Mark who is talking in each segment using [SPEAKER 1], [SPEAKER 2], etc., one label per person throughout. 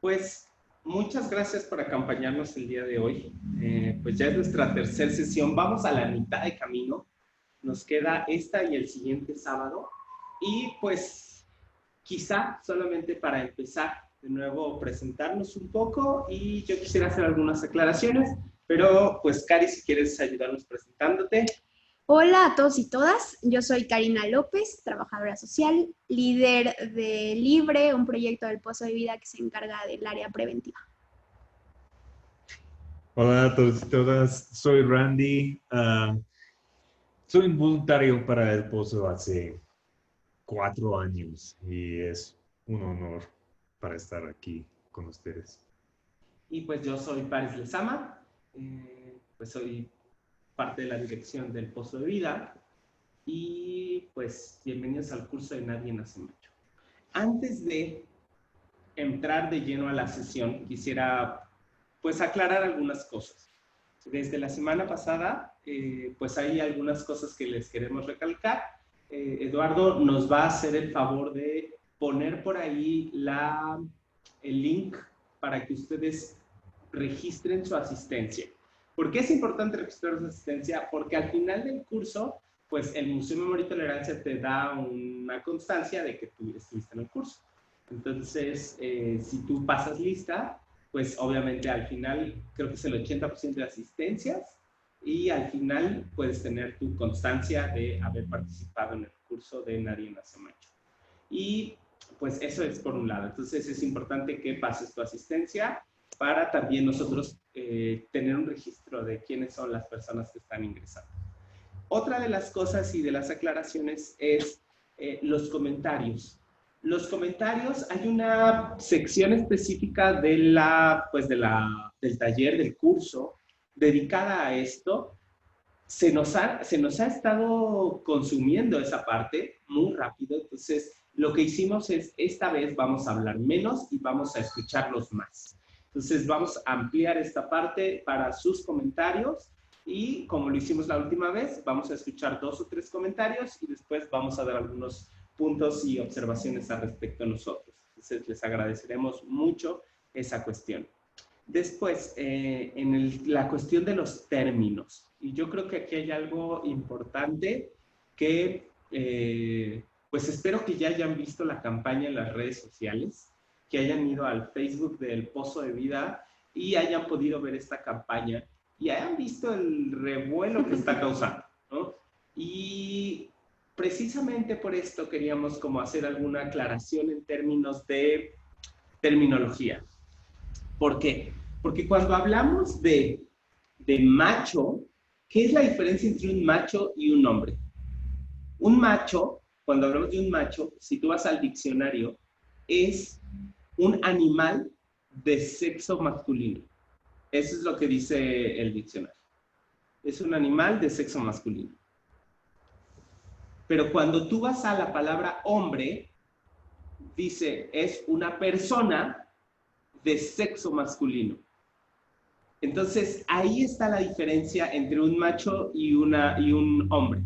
[SPEAKER 1] Pues muchas gracias por acompañarnos el día de hoy. Pues ya es nuestra tercera sesión. Vamos a la mitad de camino. Nos queda esta y el siguiente sábado. Y pues quizá solamente para empezar de nuevo presentarnos un poco y yo quisiera hacer algunas aclaraciones, pero pues Cari, si quieres ayudarnos presentándote.
[SPEAKER 2] Hola a todos y todas, yo soy Karina López, trabajadora social, líder de Libre, un proyecto del Pozo de Vida que se encarga del área preventiva.
[SPEAKER 3] Hola a todos y todas, soy Randy. Soy un voluntario para el Pozo hace 4 años y es un honor para estar aquí con ustedes.
[SPEAKER 1] Y pues yo soy Paris Lezama, pues soy parte de la dirección del Pozo de Vida y pues bienvenidos al curso de Nadie Nace Macho. Antes de entrar de lleno a la sesión, quisiera pues aclarar algunas cosas. Desde la semana pasada, pues hay algunas cosas que les queremos recalcar. Eduardo nos va a hacer el favor de poner por ahí el link para que ustedes registren su asistencia. ¿Por qué es importante registrar su asistencia? Porque al final del curso, pues el Museo de Memoria y Tolerancia te da una constancia de que tú estuviste en el curso. Entonces, si tú pasas lista, pues obviamente al final creo que es el 80% de asistencias y al final puedes tener tu constancia de haber participado en el curso de Nadie Nace Macho. Y pues eso es por un lado. Entonces es importante que pases tu asistencia para también nosotros tener un registro de quiénes son las personas que están ingresando. Otra de las cosas y de las aclaraciones es los comentarios. Los comentarios, hay una sección específica del taller, del curso, dedicada a esto. Se nos ha estado consumiendo esa parte muy rápido, entonces lo que hicimos es, esta vez vamos a hablar menos y vamos a escucharlos más. Entonces vamos a ampliar esta parte para sus comentarios y como lo hicimos la última vez, vamos a escuchar 2 o 3 comentarios y después vamos a dar algunos puntos y observaciones al respecto a nosotros. Entonces les agradeceremos mucho esa cuestión. Después, la cuestión de los términos. Y yo creo que aquí hay algo importante que, pues espero que ya hayan visto la campaña en las redes sociales, que hayan ido al Facebook del Pozo de Vida y hayan podido ver esta campaña y hayan visto el revuelo que está causando, ¿no? Y precisamente por esto queríamos como hacer alguna aclaración en términos de terminología. ¿Por qué? Porque cuando hablamos de macho, ¿qué es la diferencia entre un macho y un hombre? Un macho, cuando hablamos de un macho, si tú vas al diccionario, es un animal de sexo masculino. Eso es lo que dice el diccionario. Es un animal de sexo masculino. Pero cuando tú vas a la palabra hombre, dice, es una persona de sexo masculino. Entonces, ahí está la diferencia entre un macho y un hombre.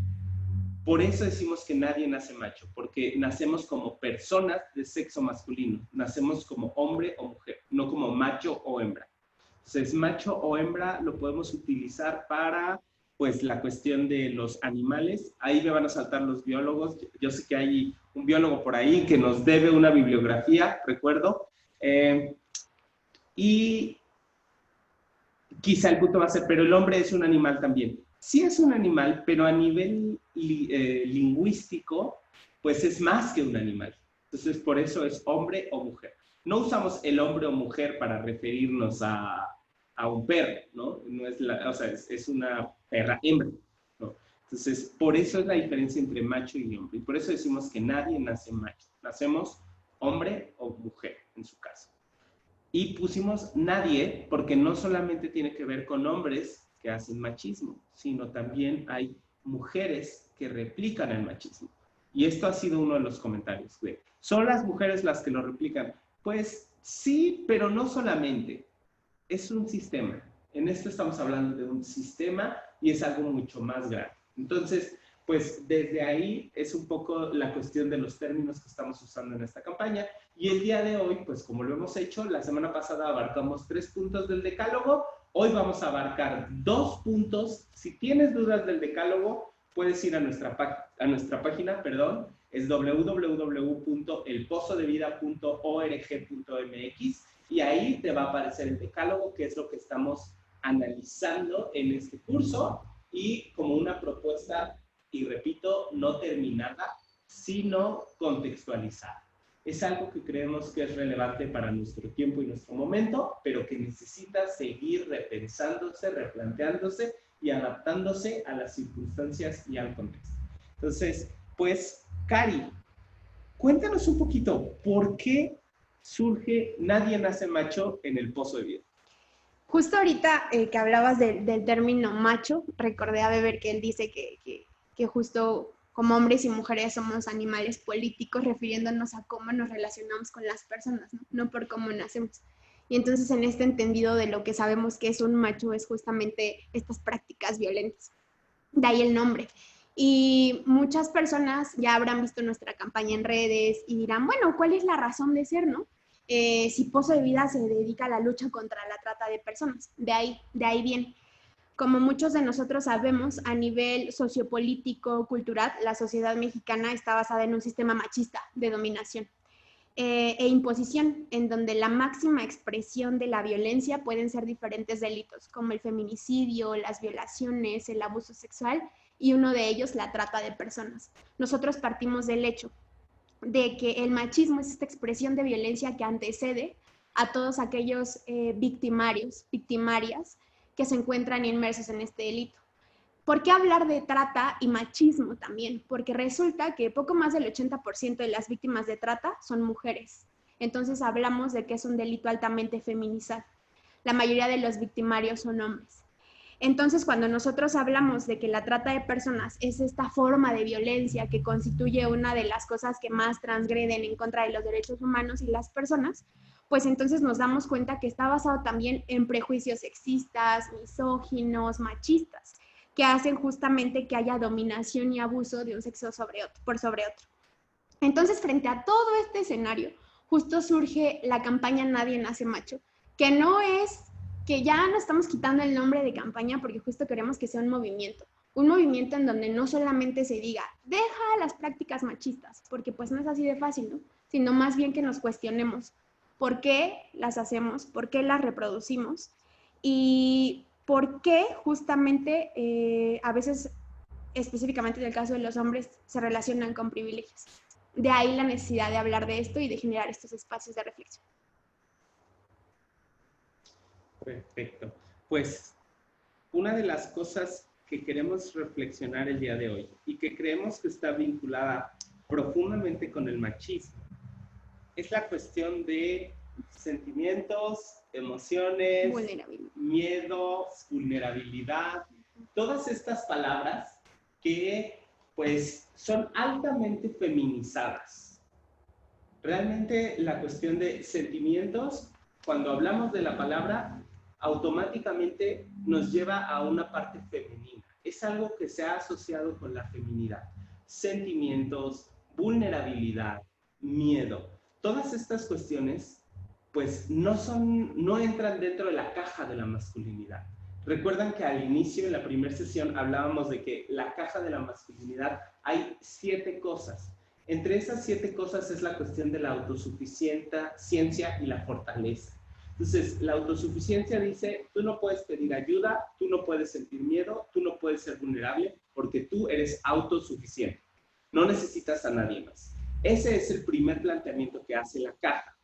[SPEAKER 1] Por eso decimos que nadie nace macho, porque nacemos como personas de sexo masculino. Nacemos como hombre o mujer, no como macho o hembra. Entonces, macho o hembra lo podemos utilizar para, pues, la cuestión de los animales. Ahí me van a saltar los biólogos. Yo sé que hay un biólogo por ahí que nos debe una bibliografía, recuerdo. Y quizá el punto va a ser, pero el hombre es un animal también. Sí es un animal, pero a nivel lingüístico, pues es más que un animal. Entonces, por eso es hombre o mujer. No usamos el hombre o mujer para referirnos a un perro, ¿no? No es o sea, es una perra hembra, ¿no? Entonces, por eso es la diferencia entre macho y hombre. Y por eso decimos que nadie nace macho. Nacemos hombre o mujer, en su caso. Y pusimos nadie porque no solamente tiene que ver con hombres que hacen machismo, sino también hay mujeres que replican el machismo. Y esto ha sido uno de los comentarios. ¿Son las mujeres las que lo replican? Pues sí, pero no solamente. Es un sistema. En esto estamos hablando de un sistema y es algo mucho más grande. Entonces, pues desde ahí es un poco la cuestión de los términos que estamos usando en esta campaña. Y el día de hoy, pues como lo hemos hecho, la semana pasada abarcamos 3 puntos del decálogo, hoy vamos a abarcar 2 puntos. Si tienes dudas del decálogo, puedes ir a nuestra página, es www.elpozodevida.org.mx y ahí te va a aparecer el decálogo, que es lo que estamos analizando en este curso, y como una propuesta, y repito, no terminada, sino contextualizada. Es algo que creemos que es relevante para nuestro tiempo y nuestro momento, pero que necesita seguir repensándose, replanteándose y adaptándose a las circunstancias y al contexto. Entonces, pues, Cari, cuéntanos un poquito, ¿por qué surge Nadie nace macho en el Pozo de Vida?
[SPEAKER 2] Justo ahorita que hablabas del término macho, recordé a Weber que él dice que justo como hombres y mujeres somos animales políticos, refiriéndonos a cómo nos relacionamos con las personas, no por cómo nacemos. Y entonces en este entendido de lo que sabemos que es un macho es justamente estas prácticas violentas. De ahí el nombre. Y muchas personas ya habrán visto nuestra campaña en redes y dirán, bueno, ¿cuál es la razón de ser, no? Si Pozo de Vida se dedica a la lucha contra la trata de personas. De ahí viene. Como muchos de nosotros sabemos, a nivel sociopolítico, cultural, la sociedad mexicana está basada en un sistema machista de dominación e imposición, en donde la máxima expresión de la violencia pueden ser diferentes delitos, como el feminicidio, las violaciones, el abuso sexual, y uno de ellos, la trata de personas. Nosotros partimos del hecho de que el machismo es esta expresión de violencia que antecede a todos aquellos victimarias, que se encuentran inmersos en este delito. ¿Por qué hablar de trata y machismo también? Porque resulta que poco más del 80% de las víctimas de trata son mujeres. Entonces hablamos de que es un delito altamente feminizado. La mayoría de los victimarios son hombres. Entonces, cuando nosotros hablamos de que la trata de personas es esta forma de violencia que constituye una de las cosas que más transgreden en contra de los derechos humanos y las personas, pues entonces nos damos cuenta que está basado también en prejuicios sexistas, misóginos, machistas, que hacen justamente que haya dominación y abuso de un sexo por sobre otro. Entonces, frente a todo este escenario, justo surge la campaña Nadie nace macho, que no es que ya no estamos quitando el nombre de campaña porque justo queremos que sea un movimiento en donde no solamente se diga, deja las prácticas machistas, porque pues no es así de fácil, ¿no? Sino más bien que nos cuestionemos por qué las hacemos, por qué las reproducimos y por qué justamente a veces, específicamente en el caso de los hombres, se relacionan con privilegios. De ahí la necesidad de hablar de esto y de generar estos espacios de reflexión.
[SPEAKER 1] Perfecto. Pues una de las cosas que queremos reflexionar el día de hoy y que creemos que está vinculada profundamente con el machismo es la cuestión de sentimientos, emociones, miedos, vulnerabilidad, todas estas palabras que pues son altamente feminizadas. Realmente la cuestión de sentimientos, cuando hablamos de la palabra, automáticamente nos lleva a una parte femenina. Es algo que se ha asociado con la feminidad. Sentimientos, vulnerabilidad, miedo. Todas estas cuestiones, pues, no entran dentro de la caja de la masculinidad. Recuerdan que al inicio, en la primera sesión, hablábamos de que la caja de la masculinidad hay 7 cosas. Entre esas 7 cosas es la cuestión de la autosuficiencia y la fortaleza. Entonces, la autosuficiencia dice, tú no puedes pedir ayuda, tú no puedes sentir miedo, tú no puedes ser vulnerable, porque tú eres autosuficiente. No necesitas a nadie más. Ese es el primer planteamiento que hace la caja.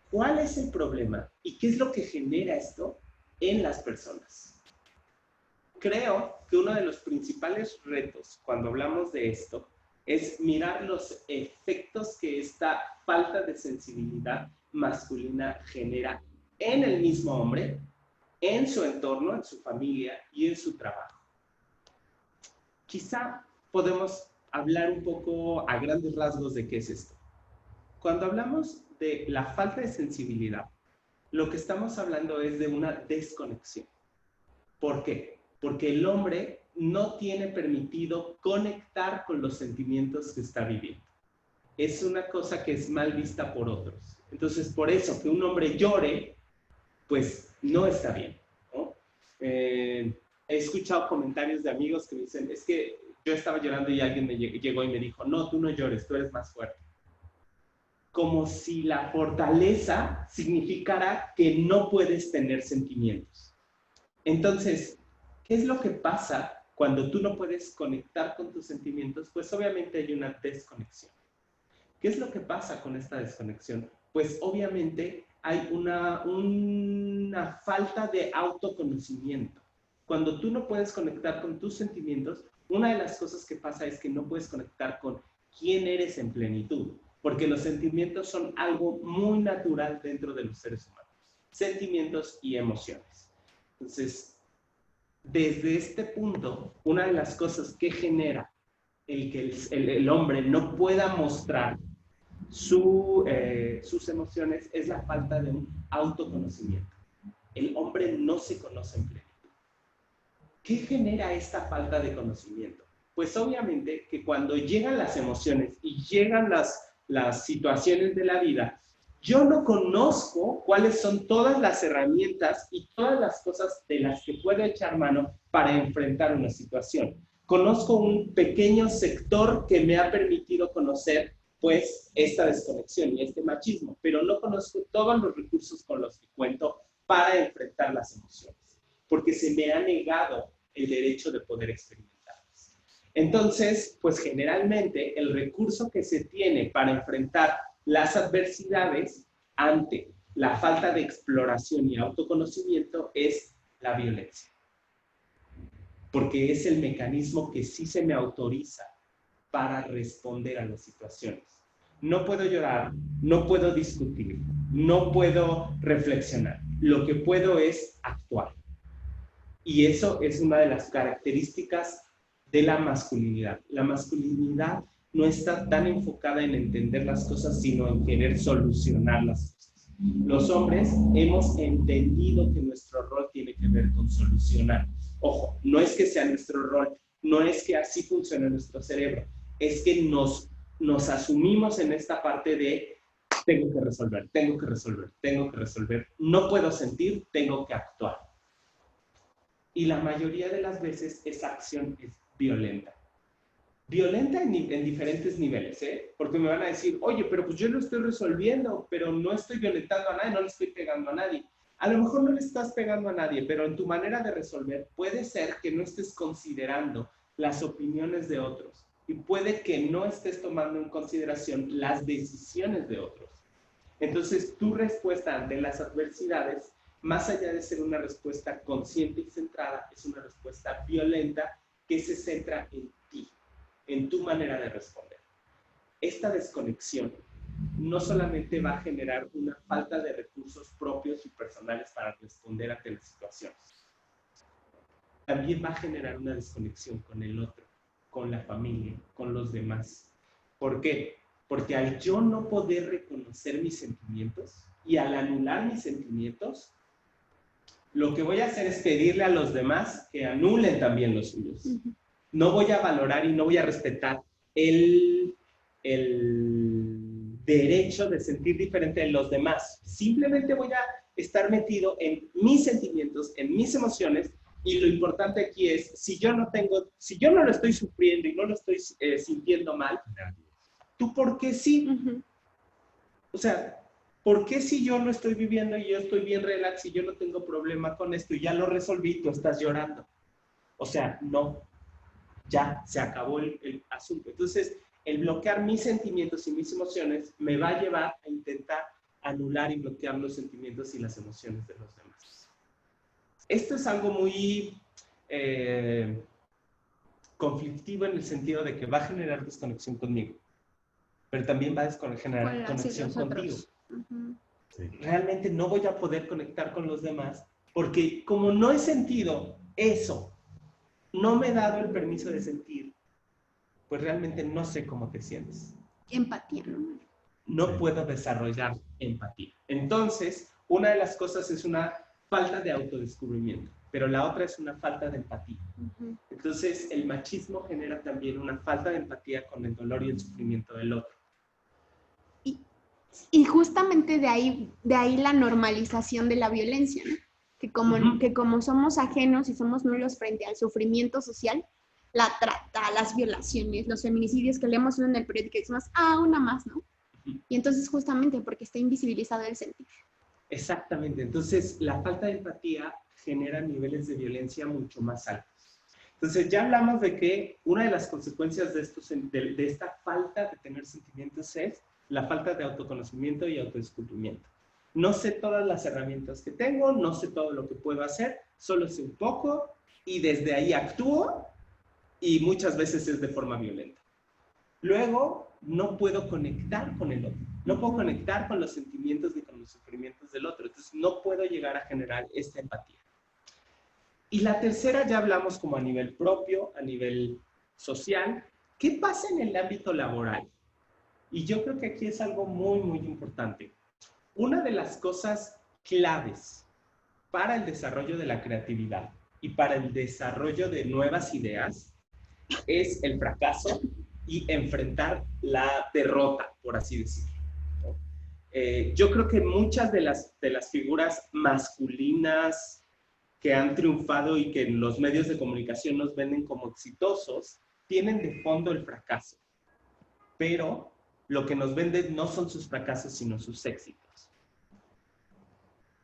[SPEAKER 1] ¿Cuál es el problema? ¿Y qué es lo que genera esto en las personas? Creo que uno de los principales retos cuando hablamos de esto es mirar los efectos que esta falta de sensibilidad masculina genera en el mismo hombre, en su entorno, en su familia y en su trabajo. Quizá podemos hablar un poco a grandes rasgos de qué es esto. Cuando hablamos de la falta de sensibilidad, lo que estamos hablando es de una desconexión. ¿Por qué? Porque el hombre no tiene permitido conectar con los sentimientos que está viviendo. Es una cosa que es mal vista por otros. Entonces, por eso que un hombre llore, pues no está bien, ¿no? He escuchado comentarios de amigos que me dicen, es que yo estaba llorando y alguien me llegó y me dijo, no, tú no llores, tú eres más fuerte. Como si la fortaleza significara que no puedes tener sentimientos. Entonces, ¿qué es lo que pasa cuando tú no puedes conectar con tus sentimientos? Pues obviamente hay una desconexión. ¿Qué es lo que pasa con esta desconexión? Pues obviamente hay una falta de autoconocimiento. Cuando tú no puedes conectar con tus sentimientos, una de las cosas que pasa es que no puedes conectar con quién eres en plenitud, porque los sentimientos son algo muy natural dentro de los seres humanos. Sentimientos y emociones. Entonces, desde este punto, una de las cosas que genera el que el hombre no pueda mostrar sus emociones es la falta de un autoconocimiento. El hombre no se conoce en plenitud. ¿Qué genera esta falta de conocimiento? Pues obviamente que cuando llegan las emociones y llegan las situaciones de la vida, yo no conozco cuáles son todas las herramientas y todas las cosas de las que puedo echar mano para enfrentar una situación. Conozco un pequeño sector que me ha permitido conocer pues esta desconexión y este machismo, pero no conozco todos los recursos con los que cuento para enfrentar las emociones, porque se me ha negado el derecho de poder experimentarlas. Entonces, pues generalmente el recurso que se tiene para enfrentar las adversidades ante la falta de exploración y autoconocimiento es la violencia, porque es el mecanismo que sí se me autoriza para responder a las situaciones. No puedo llorar, no puedo discutir, no puedo reflexionar. Lo que puedo es actuar. Y eso es una de las características de la masculinidad. La masculinidad no está tan enfocada en entender las cosas, sino en querer solucionar las cosas. Los hombres hemos entendido que nuestro rol tiene que ver con solucionar. Ojo, no es que sea nuestro rol, no es que así funcione nuestro cerebro, es que nos asumimos en esta parte de tengo que resolver, tengo que resolver, tengo que resolver, no puedo sentir, tengo que actuar. Y la mayoría de las veces esa acción es violenta. Violenta en diferentes niveles, ¿eh? Porque me van a decir, oye, pero pues yo lo estoy resolviendo, pero no estoy violentando a nadie, no le estoy pegando a nadie. A lo mejor no le estás pegando a nadie, pero en tu manera de resolver puede ser que no estés considerando las opiniones de otros y puede que no estés tomando en consideración las decisiones de otros. Entonces, tu respuesta ante las adversidades, más allá de ser una respuesta consciente y centrada, es una respuesta violenta que se centra en ti, en tu manera de responder. Esta desconexión no solamente va a generar una falta de recursos propios y personales para responder ante las situaciones, también va a generar una desconexión con el otro, con la familia, con los demás. ¿Por qué? Porque al yo no poder reconocer mis sentimientos y al anular mis sentimientos, lo que voy a hacer es pedirle a los demás que anulen también los suyos. No voy a valorar y no voy a respetar el derecho de sentir diferente de los demás. Simplemente voy a estar metido en mis sentimientos, en mis emociones, y lo importante aquí es, si yo no lo estoy sufriendo y no lo estoy sintiendo mal, ¿tú por qué sí? O sea, ¿por qué si yo no estoy viviendo y yo estoy bien relax y yo no tengo problema con esto y ya lo resolví, tú estás llorando? O sea, no, ya se acabó el asunto. Entonces, el bloquear mis sentimientos y mis emociones me va a llevar a intentar anular y bloquear los sentimientos y las emociones de los demás. Esto es algo muy conflictivo en el sentido de que va a generar desconexión conmigo, pero también va a generar conexión contigo. Sí. Realmente no voy a poder conectar con los demás porque como no he sentido eso, no me he dado el permiso de sentir, pues realmente no sé cómo te sientes.
[SPEAKER 2] Empatía, ¿no?
[SPEAKER 1] No puedo desarrollar empatía. Entonces, una de las cosas es una falta de autodescubrimiento. pero la otra es una falta de empatía.
[SPEAKER 2] Ujú.
[SPEAKER 1] Entonces, el machismo genera también una falta de empatía con el dolor y el sufrimiento del otro.
[SPEAKER 2] Y justamente de ahí la normalización de la violencia, ¿no? Que como somos ajenos y somos nulos frente al sufrimiento social, la trata, las violaciones, los feminicidios que leemos en el periódico y decimos, una más, ¿no? Y entonces justamente porque está invisibilizado el sentir.
[SPEAKER 1] Exactamente. Entonces, la falta de empatía genera niveles de violencia mucho más altos. Entonces, ya hablamos de que una de las consecuencias de esta falta de tener sentimientos es la falta de autoconocimiento y autodescubrimiento. No sé todas las herramientas que tengo, no sé todo lo que puedo hacer, solo sé un poco y desde ahí actúo y muchas veces es de forma violenta. Luego, no puedo conectar con el otro, no puedo conectar con los sentimientos ni con los sufrimientos del otro, entonces no puedo llegar a generar esta empatía. Y la tercera ya hablamos como a nivel propio, a nivel social. ¿Qué pasa en el ámbito laboral? Y yo creo que aquí es algo muy, muy importante. Una de las cosas claves para el desarrollo de la creatividad y para el desarrollo de nuevas ideas es el fracaso y enfrentar la derrota, por así decirlo, ¿no? Yo creo que muchas de las figuras masculinas que han triunfado y que en los medios de comunicación nos venden como exitosos, tienen de fondo el fracaso. Pero lo que nos venden no son sus fracasos, sino sus éxitos.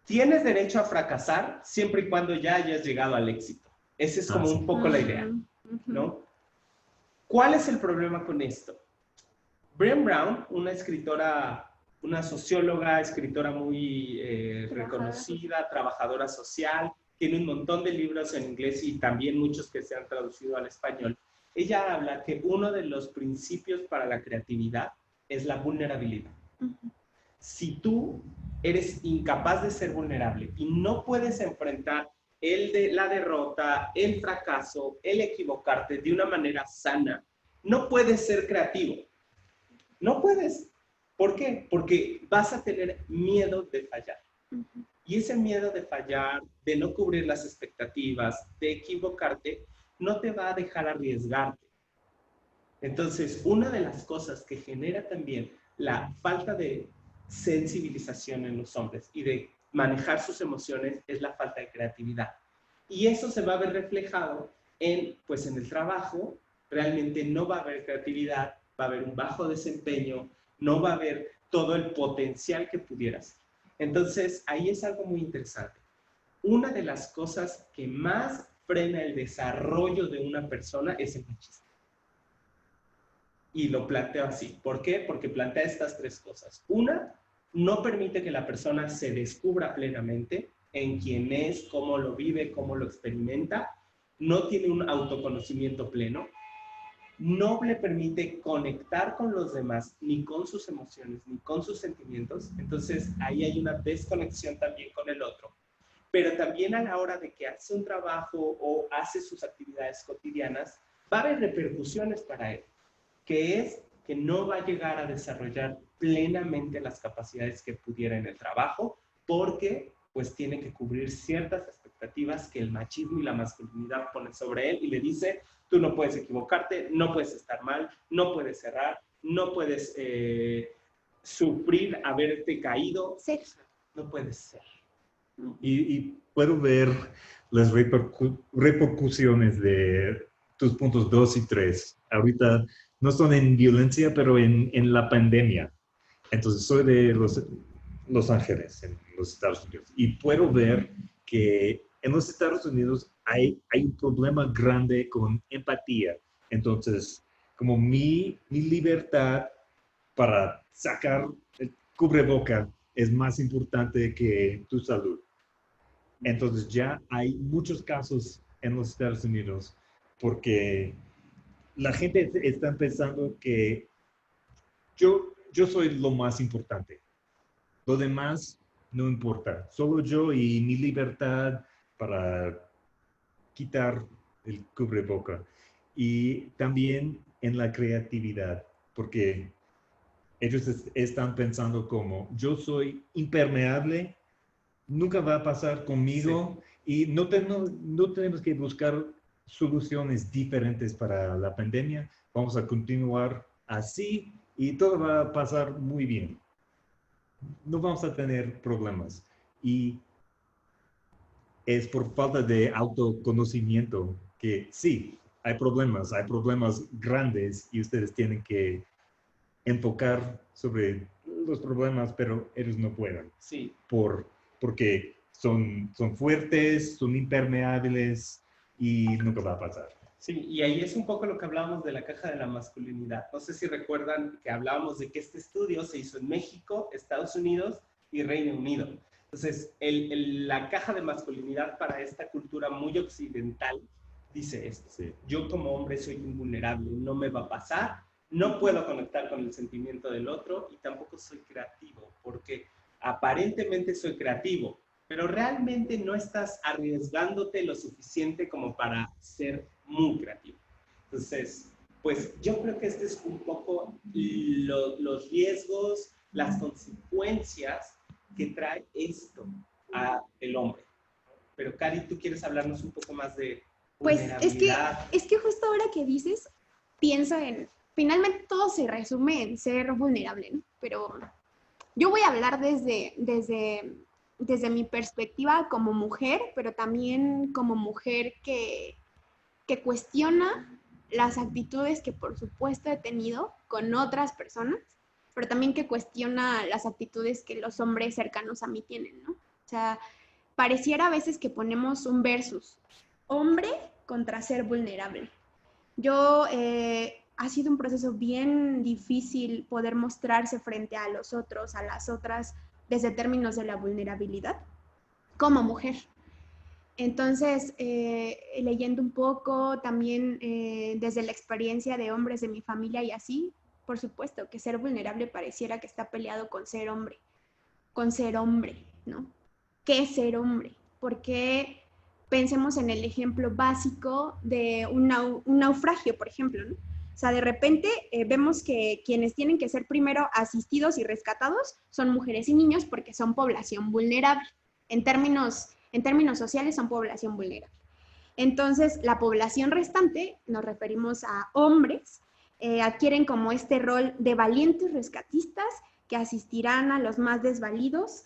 [SPEAKER 1] Tienes derecho a fracasar siempre y cuando ya hayas llegado al éxito. Esa es como un poco la idea, ¿no? ¿Cuál es el problema con esto? Brené Brown, una escritora, una socióloga, escritora muy reconocida, trabajadora social, tiene un montón de libros en inglés y también muchos que se han traducido al español. Ella habla que uno de los principios para la creatividad es la vulnerabilidad. Si tú eres incapaz de ser vulnerable y no puedes enfrentar la derrota, el fracaso, el equivocarte de una manera sana, no puedes ser creativo. No puedes. ¿Por qué? Porque vas a tener miedo de fallar. Y ese miedo de fallar, de no cubrir las expectativas, de equivocarte, no te va a dejar arriesgarte. Entonces, una de las cosas que genera también la falta de sensibilización en los hombres y de manejar sus emociones es la falta de creatividad. Y eso se va a ver reflejado en el trabajo. Realmente no va a haber creatividad, va a haber un bajo desempeño, no va a haber todo el potencial que pudiera ser. Entonces, ahí es algo muy interesante. Una de las cosas que más frena el desarrollo de una persona es el machismo. Y lo planteo así. ¿Por qué? Porque plantea estas tres cosas. Una, no permite que la persona se descubra plenamente en quién es, cómo lo vive, cómo lo experimenta. No tiene un autoconocimiento pleno. No le permite conectar con los demás, ni con sus emociones, ni con sus sentimientos. Entonces, ahí hay una desconexión también con el otro. Pero también a la hora de que hace un trabajo o hace sus actividades cotidianas, va a haber repercusiones para él, que es que no va a llegar a desarrollar plenamente las capacidades que pudiera en el trabajo, porque pues tiene que cubrir ciertas expectativas que el machismo y la masculinidad ponen sobre él y le dice, tú no puedes equivocarte, no puedes estar mal, no puedes errar, no puedes sufrir haberte caído,
[SPEAKER 2] Ser.
[SPEAKER 1] no puedes ser.
[SPEAKER 3] Y puedo ver las repercusiones de tus puntos 2 y 3. Ahorita no son en violencia, pero en la pandemia. Entonces, soy de Los Ángeles, en los Estados Unidos. Y puedo ver que en los Estados Unidos hay un problema grande con empatía. Entonces, como mi libertad para sacar el cubreboca es más importante que tu salud. Entonces ya hay muchos casos en los Estados Unidos porque la gente está pensando que yo soy lo más importante. Lo demás no importa. Solo yo y mi libertad para quitar el cubreboca. Y también en la creatividad, porque ellos están pensando como yo soy impermeable, nunca va a pasar conmigo, sí, Y no tenemos que buscar soluciones diferentes para la pandemia. Vamos a continuar así y todo va a pasar muy bien. No vamos a tener problemas. Y es por falta de autoconocimiento que sí, hay problemas grandes y ustedes tienen que enfocar sobre los problemas, pero ellos no pueden.
[SPEAKER 1] Sí.
[SPEAKER 3] Porque son fuertes, son impermeables y nunca va a pasar.
[SPEAKER 1] Sí, y ahí es un poco lo que hablábamos de la caja de la masculinidad. No sé si recuerdan que hablábamos de que este estudio se hizo en México, Estados Unidos y Reino Unido. Entonces, la caja de masculinidad para esta cultura muy occidental dice esto.
[SPEAKER 3] Sí.
[SPEAKER 1] Yo como hombre soy invulnerable, no me va a pasar, no puedo conectar con el sentimiento del otro y tampoco soy creativo, porque aparentemente soy creativo, pero realmente no estás arriesgándote lo suficiente como para ser muy creativo. Entonces, pues yo creo que este es un poco los riesgos, las consecuencias que trae esto al hombre. Pero Cari, ¿tú quieres hablarnos un poco más de vulnerabilidad?
[SPEAKER 2] Pues es que justo ahora que dices, pienso en, finalmente todo se resume en ser vulnerable, ¿no? Pero yo voy a hablar desde mi perspectiva como mujer, pero también como mujer que cuestiona las actitudes que por supuesto he tenido con otras personas, pero también que cuestiona las actitudes que los hombres cercanos a mí tienen, ¿no? O sea, pareciera a veces que ponemos un versus, hombre contra ser vulnerable. Ha sido un proceso bien difícil poder mostrarse frente a los otros, a las otras, desde términos de la vulnerabilidad, como mujer. Entonces, leyendo un poco, también desde la experiencia de hombres de mi familia y así, por supuesto que ser vulnerable pareciera que está peleado con ser hombre, ¿no? ¿Qué es ser hombre? Porque pensemos en el ejemplo básico de un naufragio, por ejemplo, ¿no? O sea, de repente vemos que quienes tienen que ser primero asistidos y rescatados son mujeres y niños porque son población vulnerable. En términos sociales son población vulnerable. Entonces, la población restante, nos referimos a hombres, adquieren como este rol de valientes rescatistas que asistirán a los más desvalidos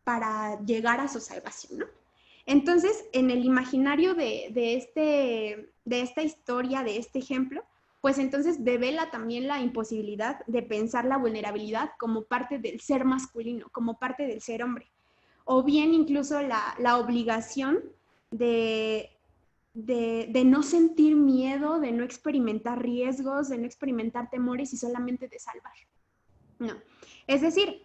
[SPEAKER 2] para llegar a su salvación, ¿no? Entonces, en el imaginario de esta historia, de este ejemplo, pues entonces devela también la imposibilidad de pensar la vulnerabilidad como parte del ser masculino, como parte del ser hombre. O bien incluso la obligación de no sentir miedo, de no experimentar riesgos, de no experimentar temores y solamente de salvar. No. Es decir,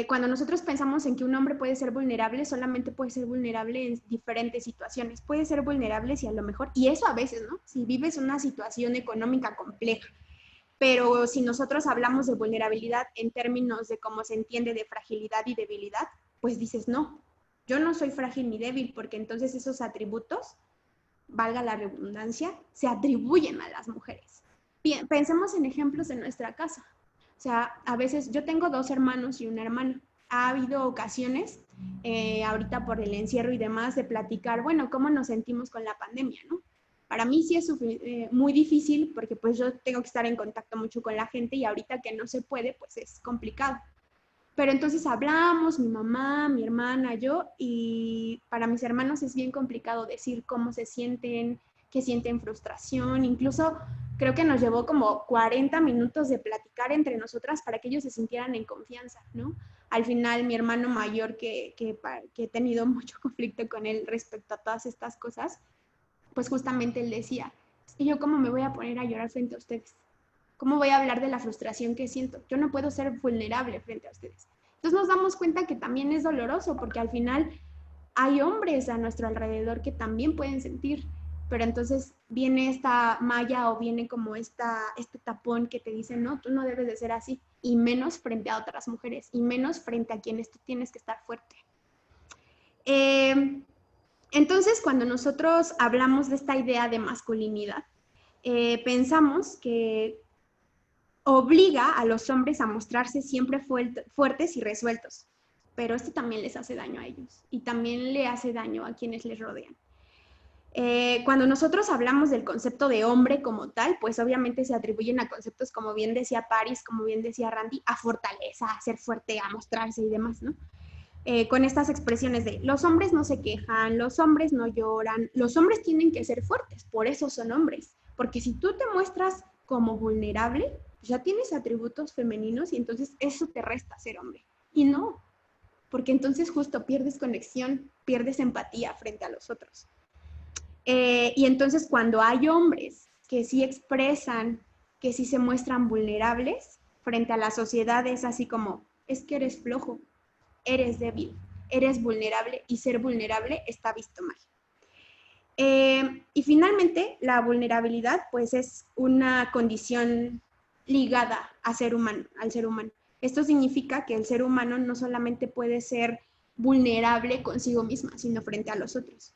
[SPEAKER 2] cuando nosotros pensamos en que un hombre puede ser vulnerable, solamente puede ser vulnerable en diferentes situaciones. Puede ser vulnerable si a lo mejor, y eso a veces, ¿no? Si vives una situación económica compleja, pero si nosotros hablamos de vulnerabilidad en términos de cómo se entiende de fragilidad y debilidad, pues dices, no, yo no soy frágil ni débil, porque entonces esos atributos, valga la redundancia, se atribuyen a las mujeres. Bien, pensemos en ejemplos de nuestra casa. O sea, a veces yo tengo 2 hermanos y una hermana. Ha habido ocasiones, ahorita por el encierro y demás, de platicar, bueno, cómo nos sentimos con la pandemia, ¿no? Para mí sí es muy difícil porque pues yo tengo que estar en contacto mucho con la gente y ahorita que no se puede, pues es complicado. Pero entonces hablamos, mi mamá, mi hermana, yo, y para mis hermanos es bien complicado decir cómo se sienten, que sienten frustración. Incluso creo que nos llevó como 40 minutos de platicar entre nosotras para que ellos se sintieran en confianza, ¿no? Al final, mi hermano mayor, que he tenido mucho conflicto con él respecto a todas estas cosas, pues justamente él decía, ¿y yo cómo me voy a poner a llorar frente a ustedes? ¿Cómo voy a hablar de la frustración que siento? Yo no puedo ser vulnerable frente a ustedes. Entonces nos damos cuenta que también es doloroso porque al final hay hombres a nuestro alrededor que también pueden sentir, pero entonces viene esta malla o viene como este tapón que te dice, no, tú no debes de ser así, y menos frente a otras mujeres, y menos frente a quienes tú tienes que estar fuerte. Entonces, cuando nosotros hablamos de esta idea de masculinidad, pensamos que obliga a los hombres a mostrarse siempre fuertes y resueltos. pero esto también les hace daño a ellos y también le hace daño a quienes les rodean. Cuando nosotros hablamos del concepto de hombre como tal, pues obviamente se atribuyen a conceptos, como bien decía Paris, como bien decía Randy, a fortaleza, a ser fuerte, a mostrarse y demás, ¿no? Con estas expresiones de los hombres no se quejan, los hombres no lloran, los hombres tienen que ser fuertes, por eso son hombres, porque si tú te muestras como vulnerable, ya tienes atributos femeninos y entonces eso te resta ser hombre. Y no, porque entonces justo pierdes conexión, pierdes empatía frente a los otros. Y entonces cuando hay hombres que sí expresan, que sí se muestran vulnerables frente a la sociedad, es así como, es que eres flojo, eres débil, eres vulnerable y ser vulnerable está visto mal. Y finalmente, la vulnerabilidad pues es una condición ligada al ser humano. Esto significa que el ser humano no solamente puede ser vulnerable consigo misma, sino frente a los otros.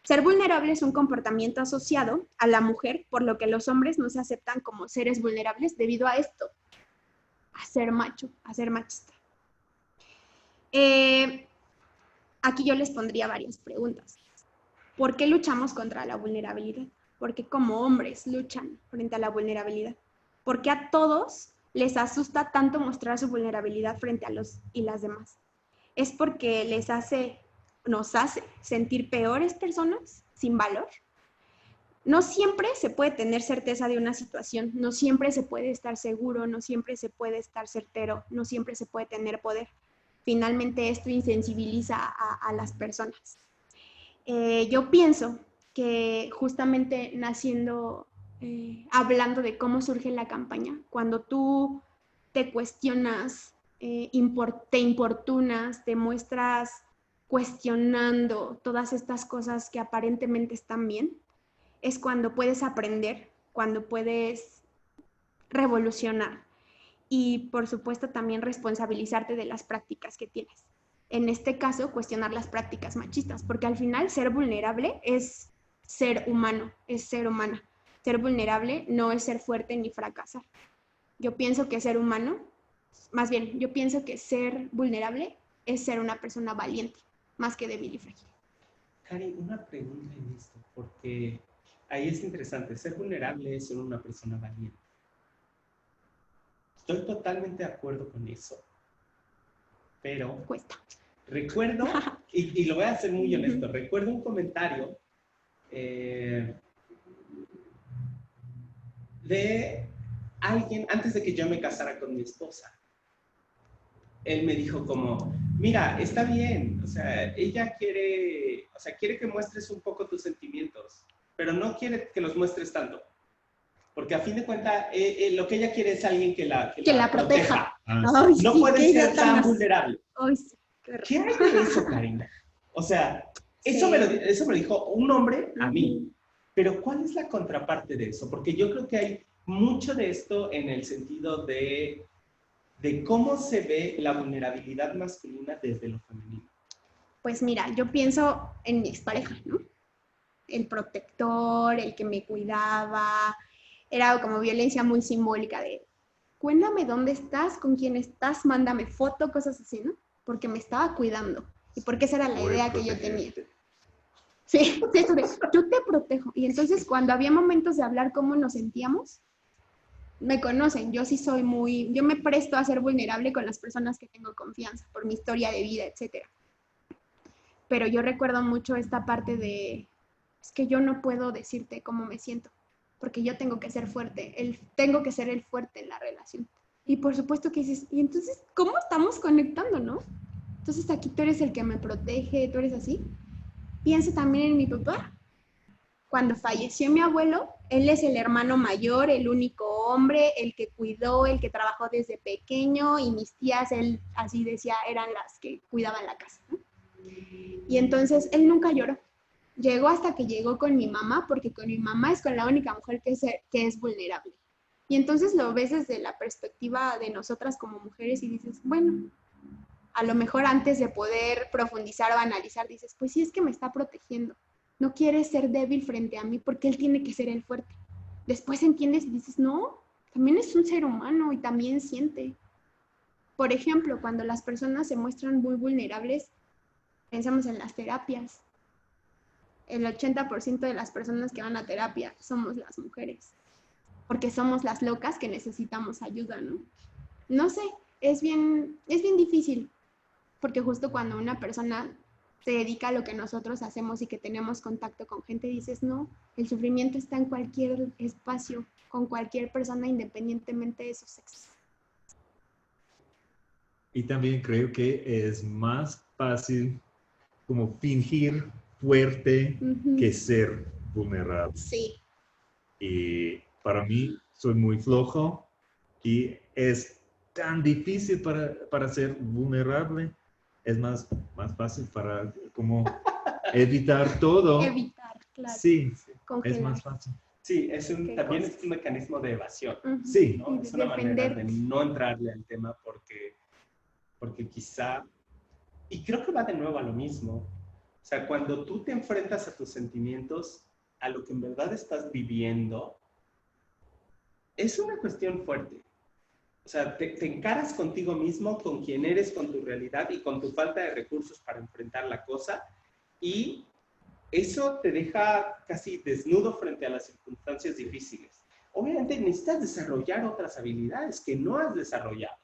[SPEAKER 2] Ser vulnerable es un comportamiento asociado a la mujer, por lo que los hombres no se aceptan como seres vulnerables debido a esto, a ser macho, a ser machista. Aquí yo les pondría varias preguntas. ¿Por qué luchamos contra la vulnerabilidad? ¿Por qué como hombres luchan frente a la vulnerabilidad? ¿Por qué a todos les asusta tanto mostrar su vulnerabilidad frente a los y las demás? ¿Es porque nos hace sentir peores personas sin valor? No siempre se puede tener certeza de una situación, no siempre se puede estar seguro, no siempre se puede estar certero, no siempre se puede tener poder. Finalmente esto insensibiliza a las personas. Yo pienso que justamente hablando de cómo surge la campaña, cuando tú te cuestionas, te importunas, te muestras cuestionando todas estas cosas que aparentemente están bien, es cuando puedes aprender, cuando puedes revolucionar y por supuesto también responsabilizarte de las prácticas que tienes. En este caso, cuestionar las prácticas machistas, porque al final ser vulnerable es ser humano, es ser humana. Ser vulnerable no es ser fuerte ni fracasar. Yo pienso que ser humano, más bien, yo pienso que ser vulnerable es ser una persona valiente, más que débil y frágil.
[SPEAKER 1] Cari, una pregunta en esto, porque ahí es interesante. Ser vulnerable es ser una persona valiente. Estoy totalmente de acuerdo con eso, pero
[SPEAKER 2] cuesta.
[SPEAKER 1] Recuerdo, y lo voy a hacer muy honesto, recuerdo un comentario de alguien antes de que yo me casara con mi esposa. Él me dijo como, mira, está bien, o sea, ella quiere que muestres un poco tus sentimientos, pero no quiere que los muestres tanto. Porque a fin de cuentas, lo que ella quiere es alguien que la proteja.
[SPEAKER 2] Ay,
[SPEAKER 1] no
[SPEAKER 2] sí,
[SPEAKER 1] puede ser tan vulnerable.
[SPEAKER 2] Ay, sí,
[SPEAKER 1] ¿Qué hay de eso, Karina? O sea, eso me lo dijo un hombre a mí. Pero ¿cuál es la contraparte de eso? Porque yo creo que hay mucho de esto en el sentido de cómo se ve la vulnerabilidad masculina desde lo femenino.
[SPEAKER 2] Pues mira, yo pienso en mi expareja, ¿no? El protector, el que me cuidaba, era como violencia muy simbólica de, cuéntame dónde estás, con quién estás, mándame foto, cosas así, ¿no? Porque me estaba cuidando y porque esa era la idea que yo tenía. Sí, eso de, yo te protejo. Y entonces cuando había momentos de hablar cómo nos sentíamos, me conocen, yo me presto a ser vulnerable con las personas que tengo confianza, por mi historia de vida, etcétera. Pero yo recuerdo mucho esta parte de, es que yo no puedo decirte cómo me siento, porque yo tengo que ser fuerte, tengo que ser el fuerte en la relación. Y por supuesto que dices, y entonces, ¿cómo estamos conectando, no? Entonces aquí tú eres el que me protege, tú eres así. Pienso también en mi papá. Cuando falleció mi abuelo, él es el hermano mayor, el único hombre, el que cuidó, el que trabajó desde pequeño, y mis tías, él así decía, eran las que cuidaban la casa, ¿no? Y entonces él nunca lloró. Llegó hasta que llegó con mi mamá, porque con mi mamá es con la única mujer que es vulnerable. Y entonces lo ves desde la perspectiva de nosotras como mujeres y dices, bueno, a lo mejor antes de poder profundizar o analizar, dices, pues sí, es que me está protegiendo. No quiere ser débil frente a mí porque él tiene que ser el fuerte. Después entiendes y dices, no, también es un ser humano y también siente. Por ejemplo, cuando las personas se muestran muy vulnerables, pensamos en las terapias. El 80% de las personas que van a terapia somos las mujeres, porque somos las locas que necesitamos ayuda, ¿no? No sé, es bien difícil, porque justo cuando una persona se dedica a lo que nosotros hacemos y que tenemos contacto con gente, dices, no, el sufrimiento está en cualquier espacio, con cualquier persona, independientemente de su sexo.
[SPEAKER 3] Y también creo que es más fácil como fingir fuerte que ser vulnerable.
[SPEAKER 2] Sí.
[SPEAKER 3] Y para mí, soy muy flojo y es tan difícil para ser vulnerable. Es más fácil para como evitar todo.
[SPEAKER 2] Evitar, claro.
[SPEAKER 3] Sí,
[SPEAKER 2] Congelar.
[SPEAKER 3] es más fácil.
[SPEAKER 1] Sí, también es un mecanismo de evasión.
[SPEAKER 3] Sí.
[SPEAKER 1] ¿No? Es una manera de no entrarle al tema porque quizá, y creo que va de nuevo a lo mismo, o sea, cuando tú te enfrentas a tus sentimientos, a lo que en verdad estás viviendo, es una cuestión fuerte. O sea, te encaras contigo mismo, con quien eres, con tu realidad y con tu falta de recursos para enfrentar la cosa, y eso te deja casi desnudo frente a las circunstancias difíciles. Obviamente necesitas desarrollar otras habilidades que no has desarrollado.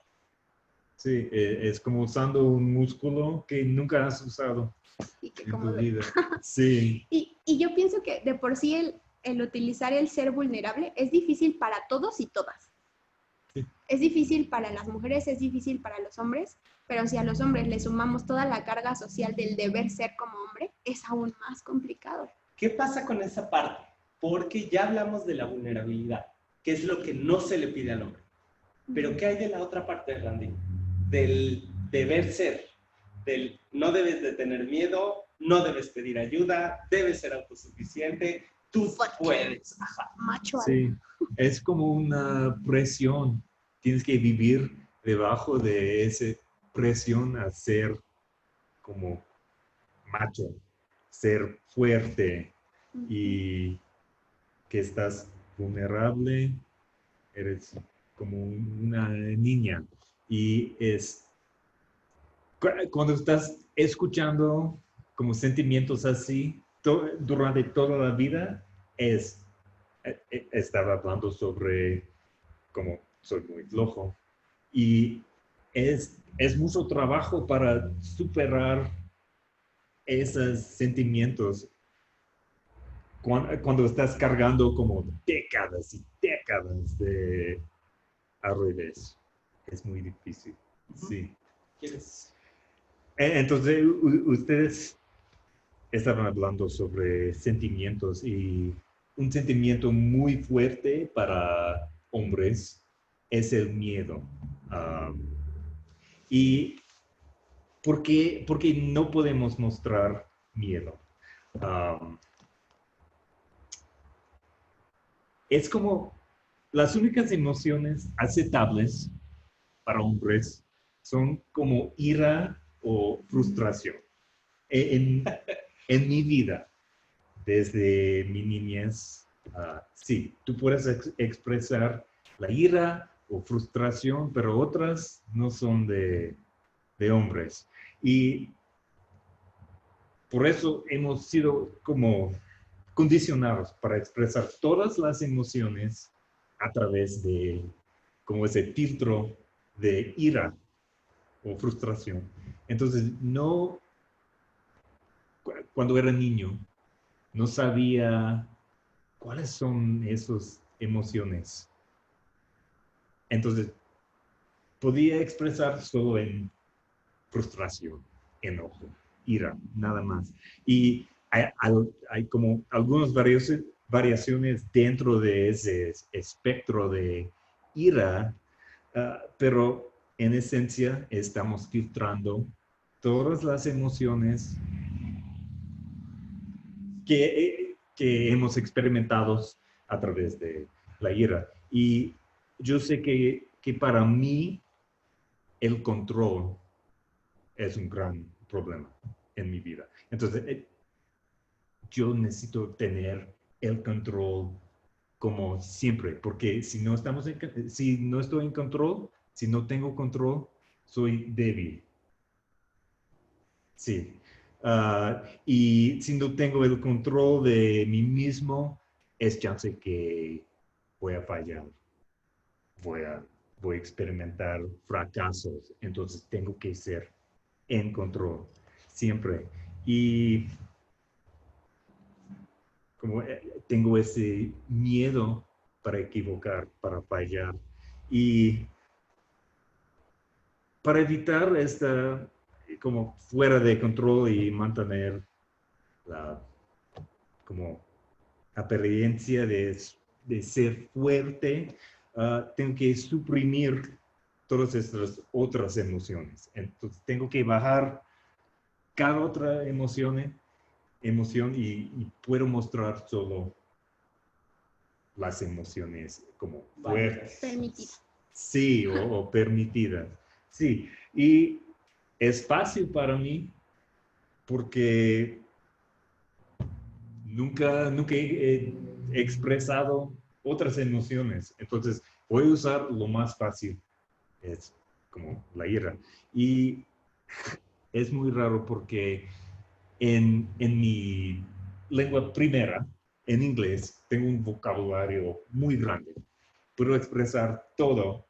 [SPEAKER 3] Sí, es como usando un músculo que nunca has usado en tu vida. Sí.
[SPEAKER 2] Y yo pienso que de por sí el utilizar el ser vulnerable es difícil para todos y todas. Sí. Es difícil para las mujeres, es difícil para los hombres, pero si a los hombres le sumamos toda la carga social del deber ser como hombre, es aún más complicado.
[SPEAKER 1] ¿Qué pasa con esa parte? Porque ya hablamos de la vulnerabilidad, que es lo que no se le pide al hombre. Pero ¿qué hay de la otra parte, Randy? Del deber ser, del no debes de tener miedo, no debes pedir ayuda, debes ser autosuficiente, tú puedes. Ajá.
[SPEAKER 2] Macho.
[SPEAKER 3] Sí, es como una presión. Tienes que vivir debajo de esa presión a ser como macho, ser fuerte y que estás vulnerable, eres como una niña. Y cuando estás escuchando como sentimientos así durante toda la vida, estaba hablando sobre como soy muy flojo y es mucho trabajo para superar esos sentimientos cuando estás cargando como décadas y décadas de al revés. Es muy difícil. Sí. Entonces, ustedes estaban hablando sobre sentimientos y un sentimiento muy fuerte para hombres es el miedo. ¿Y por qué no podemos mostrar miedo? Es como las únicas emociones aceptables para hombres son como ira o frustración. En mi vida, desde mi niñez, sí, tú puedes expresar la ira o frustración, pero otras no son de hombres. Y por eso hemos sido como condicionados para expresar todas las emociones a través de como ese filtro de ira o frustración. Entonces, cuando era niño, no sabía cuáles son esas emociones. Entonces, podía expresar solo en frustración, enojo, ira, nada más. Y hay como algunas variaciones dentro de ese espectro de ira, pero en esencia estamos filtrando todas las emociones que hemos experimentado a través de la ira. Y yo sé que para mí el control es un gran problema en mi vida. Entonces, yo necesito tener el control como siempre, porque si no estoy en control, si no tengo control, soy débil. Sí. Y si no tengo el control de mí mismo, es chance que voy a fallar. Voy a, voy a experimentar fracasos. Entonces tengo que ser en control siempre. Y como tengo ese miedo para equivocar, para fallar. Y para evitar esta como fuera de control y mantener la como apariencia de ser fuerte, tengo que suprimir todas estas otras emociones. Entonces tengo que bajar cada otra emoción y puedo mostrar solo las emociones como fuertes.
[SPEAKER 2] Permitidas.
[SPEAKER 3] Sí, o permitidas. Sí, y es fácil para mí porque nunca he expresado otras emociones. Entonces, voy a usar lo más fácil, es como la ira. Y es muy raro porque en mi lengua primera, en inglés, tengo un vocabulario muy grande. Puedo expresar todo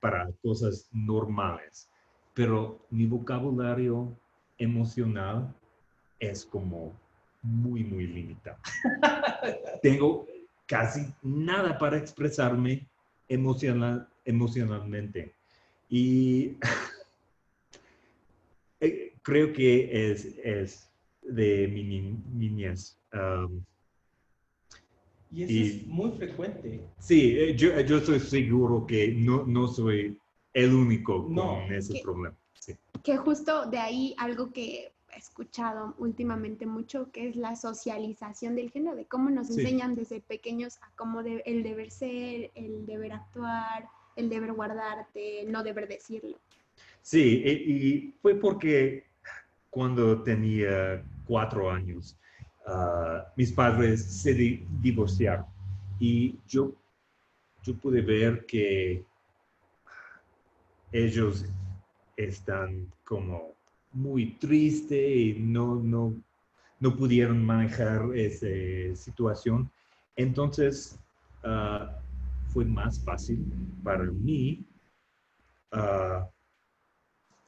[SPEAKER 3] para cosas normales, pero mi vocabulario emocional es como muy limitado. Tengo casi nada para expresarme emocionalmente. Y creo que es de mi niñez.
[SPEAKER 1] Y eso es
[SPEAKER 3] Y
[SPEAKER 1] muy frecuente.
[SPEAKER 3] sí, yo estoy seguro que no soy el único con
[SPEAKER 1] No.
[SPEAKER 3] ese problema. Sí.
[SPEAKER 2] Que justo de ahí algo que he escuchado últimamente mucho, que es la socialización del género, de cómo nos
[SPEAKER 3] Sí.
[SPEAKER 2] enseñan desde pequeños a cómo el deber ser, el deber actuar, el deber guardarte, el no deber decirlo.
[SPEAKER 3] Sí, y fue porque cuando tenía 4 años, mis padres se divorciaron y yo pude ver que ellos están como muy tristes y no pudieron manejar esa situación. Entonces, fue más fácil para mí, uh,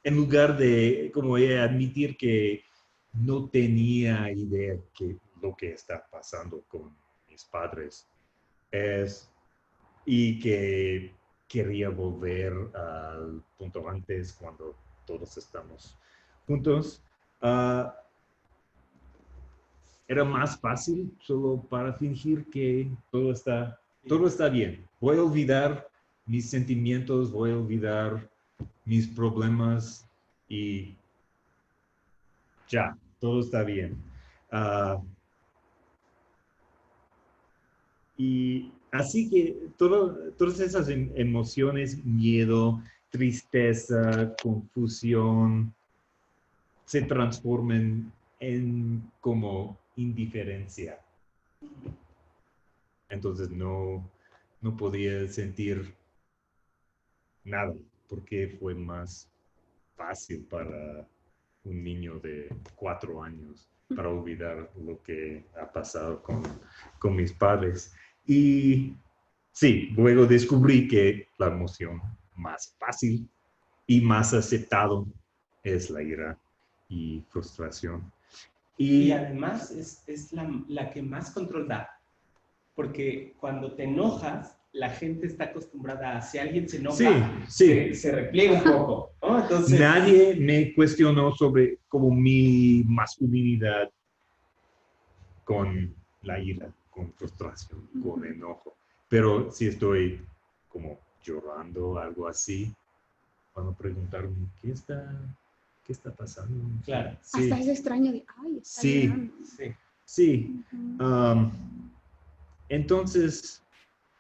[SPEAKER 3] en lugar de como admitir que no tenía idea de lo que está pasando con mis padres, es y que quería volver al punto antes cuando todos estamos juntos. Era más fácil solo para fingir que todo está bien. Voy a olvidar mis sentimientos, voy a olvidar mis problemas y ya, todo está bien. Y así que todas esas emociones, miedo, tristeza, confusión, se transforman en como indiferencia. Entonces no podía sentir nada porque fue más fácil para un niño de 4 años para olvidar lo que ha pasado con mis padres. Y sí, luego descubrí que la emoción más fácil y más aceptado es la ira y frustración.
[SPEAKER 1] Y además es la que más control da. Porque cuando te enojas, la gente está acostumbrada a si alguien se enoja,
[SPEAKER 3] sí.
[SPEAKER 1] se repliega un poco, ¿no? Entonces,
[SPEAKER 3] nadie me cuestionó sobre como mi masculinidad con la ira, con frustración, con enojo. Pero si estoy como llorando, algo así, van a preguntarme, ¿qué está pasando?
[SPEAKER 1] claro.
[SPEAKER 3] Sí.
[SPEAKER 2] Hasta es extraño de, ay, está
[SPEAKER 3] Sí,
[SPEAKER 2] llorando.
[SPEAKER 3] sí. Entonces,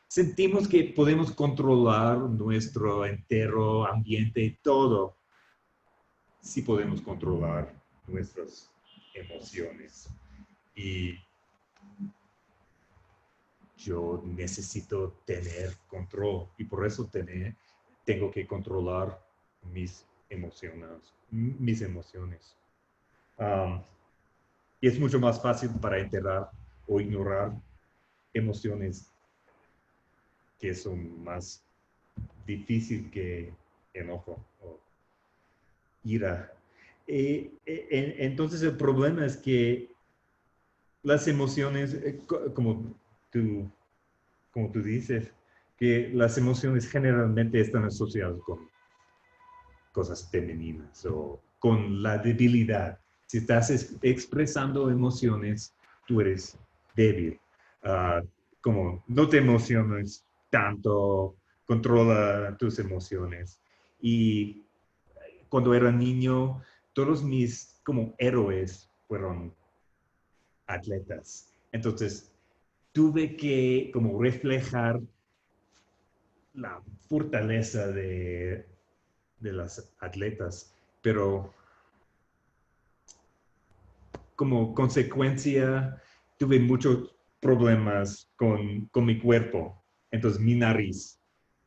[SPEAKER 3] sentimos que podemos controlar nuestro entero ambiente y todo si podemos controlar nuestras emociones. Y yo necesito tener control y por eso tengo que controlar mis mis emociones. Y es mucho más fácil para enterrar o ignorar emociones que son más difíciles que enojo o ira. Entonces el problema es que las emociones, como tú dices, que las emociones generalmente están asociadas con cosas femeninas o con la debilidad. Si estás expresando emociones, tú eres débil. Como no te emociones tanto, controla tus emociones. Y cuando era niño, todos mis como héroes fueron atletas. Entonces, tuve que como reflejar la fortaleza de las atletas, pero como consecuencia tuve muchos problemas con mi cuerpo. Entonces mi nariz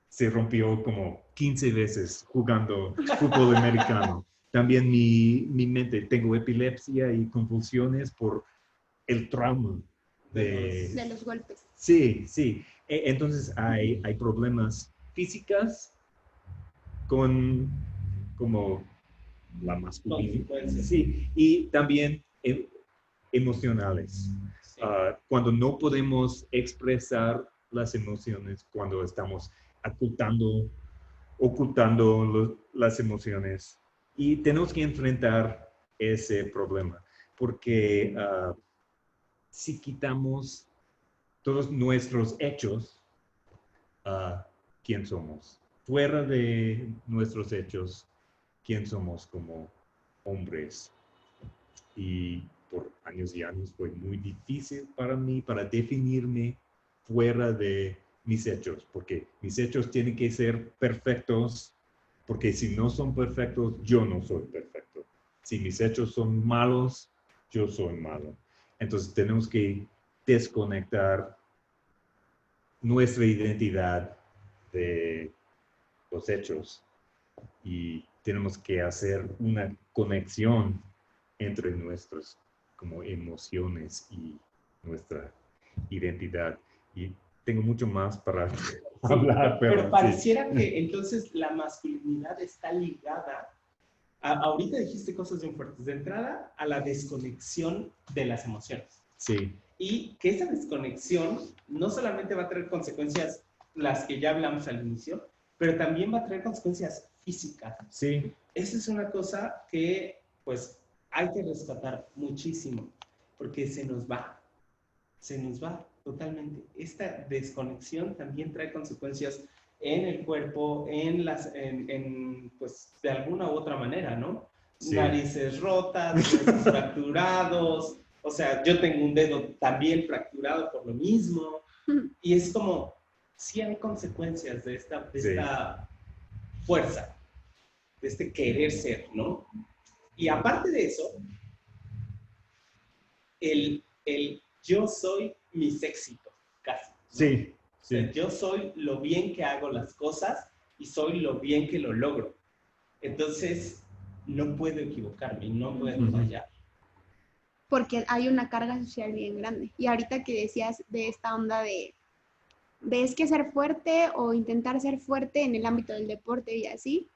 [SPEAKER 3] se rompió como 15 veces jugando fútbol americano. También mi mente, tengo epilepsia y convulsiones por el trauma
[SPEAKER 2] De los golpes.
[SPEAKER 3] Sí, sí. Entonces hay problemas físicos con como la masculinidad. Sí, y también emocionales.
[SPEAKER 1] Sí.
[SPEAKER 3] Cuando no podemos expresar las emociones, cuando estamos ocultando las emociones, y tenemos que enfrentar ese problema, porque si quitamos todos nuestros hechos, ¿quién somos? Fuera de nuestros hechos, ¿quién somos como hombres? Y por años y años fue muy difícil para mí, para definirme fuera de mis hechos, porque mis hechos tienen que ser perfectos, porque si no son perfectos, yo no soy perfecto. Si mis hechos son malos, yo soy malo. Entonces tenemos que desconectar nuestra identidad de los hechos y tenemos que hacer una conexión entre nuestras como emociones y nuestra identidad. Y tengo mucho más para hablar,
[SPEAKER 1] pero pareciera
[SPEAKER 3] sí.
[SPEAKER 1] que entonces la masculinidad está ligada ahorita dijiste cosas bien fuertes. De entrada, a la desconexión de las emociones.
[SPEAKER 3] Sí.
[SPEAKER 1] Y que esa desconexión no solamente va a traer consecuencias, las que ya hablamos al inicio, pero también va a traer consecuencias físicas.
[SPEAKER 3] Sí.
[SPEAKER 1] Esa es una cosa que, pues, hay que rescatar muchísimo, porque se nos va totalmente. Esta desconexión también trae consecuencias en el cuerpo, pues, de alguna u otra manera, ¿no? Sí. Narices rotas, fracturados, o sea, yo tengo un dedo también fracturado por lo mismo, y es como, sí hay consecuencias de esta fuerza, de este querer ser, ¿no? Y aparte de eso, el yo soy mis éxitos, casi, ¿no?
[SPEAKER 3] Sí, sí.
[SPEAKER 1] O sea, yo soy lo bien que hago las cosas y soy lo bien que lo logro. Entonces, no puedo equivocarme, no puedo fallar.
[SPEAKER 2] Porque hay una carga social bien grande. Y ahorita que decías de esta onda de es que ser fuerte o intentar ser fuerte en el ámbito del deporte y así,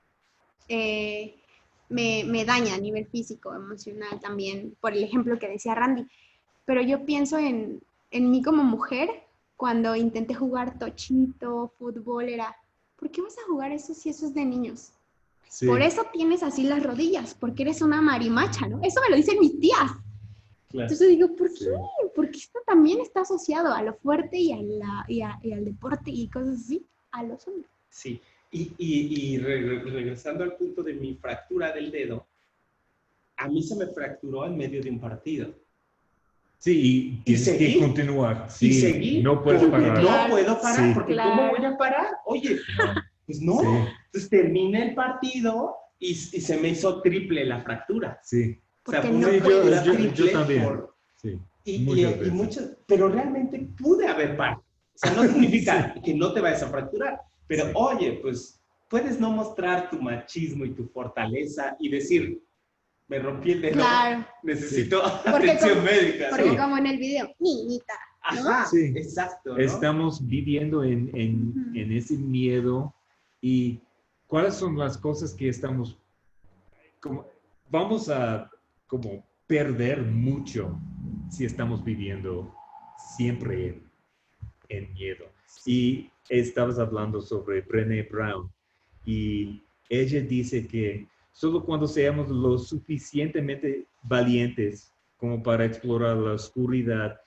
[SPEAKER 2] me daña a nivel físico, emocional también, por el ejemplo que decía Randy. Pero yo pienso en mí como mujer, cuando intenté jugar tochito, fútbol, era, ¿por qué vas a jugar eso si eso es de niños? Sí. Por eso tienes así las rodillas, porque eres una marimacha, ¿no? Eso me lo dicen mis tías. Claro. Entonces digo, ¿por qué? Sí. Porque esto también está asociado a lo fuerte y al deporte y cosas así, a los hombres.
[SPEAKER 1] Sí, y regresando al punto de mi fractura del dedo, a mí se me fracturó en medio de un partido.
[SPEAKER 3] Sí, y tienes que continuar. Sí,
[SPEAKER 1] y seguir.
[SPEAKER 3] No puedes parar.
[SPEAKER 1] No puedo parar,
[SPEAKER 3] sí.
[SPEAKER 1] porque
[SPEAKER 2] claro.
[SPEAKER 1] ¿cómo voy a parar? Oye, pues no. Sí. Entonces terminé el partido y se me hizo triple la fractura.
[SPEAKER 3] Sí.
[SPEAKER 1] O sea,
[SPEAKER 2] no
[SPEAKER 3] yo también. Sí.
[SPEAKER 1] Y muchas, pero realmente pude haber parado. O sea, no significa que no te vayas a fracturar, pero oye, pues puedes no mostrar tu machismo y tu fortaleza y decir, me rompí el dedo,
[SPEAKER 2] Claro.
[SPEAKER 1] necesito
[SPEAKER 2] Porque
[SPEAKER 1] atención médica.
[SPEAKER 2] Porque
[SPEAKER 1] ¿no?
[SPEAKER 2] como en el video, niñita, ¿no?
[SPEAKER 1] Ajá,
[SPEAKER 3] Sí.
[SPEAKER 1] exacto, ¿no?
[SPEAKER 3] Estamos viviendo en ese miedo y cuáles son las cosas que estamos, vamos a como perder mucho si estamos viviendo siempre en miedo. Y estabas hablando sobre Brené Brown y ella dice que solo cuando seamos lo suficientemente valientes como para explorar la oscuridad,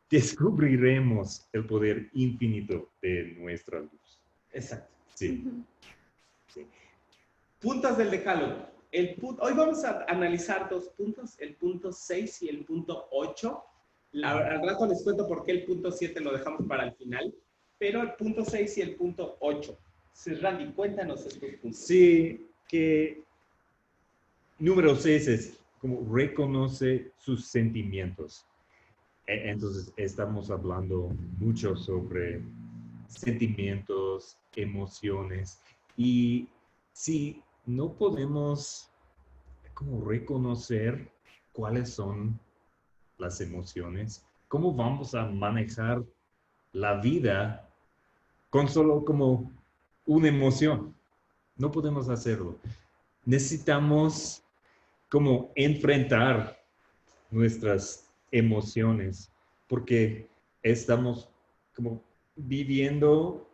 [SPEAKER 3] descubriremos el poder infinito de nuestra luz.
[SPEAKER 1] Exacto.
[SPEAKER 3] Sí.
[SPEAKER 1] Sí. Puntos del decálogo. Hoy vamos a analizar 2 puntos, el punto 6 y el punto 8. Al rato les cuento por qué el punto 7 lo dejamos para el final, pero el punto 6 y el punto 8. Sí, Randy, cuéntanos estos puntos.
[SPEAKER 3] Sí, que número 6 es como reconoce sus sentimientos. Entonces, estamos hablando mucho sobre sentimientos, emociones, y si no podemos como reconocer cuáles son las emociones, ¿cómo vamos a manejar la vida con solo como una emoción? No podemos hacerlo. Necesitamos como enfrentar nuestras emociones porque estamos como viviendo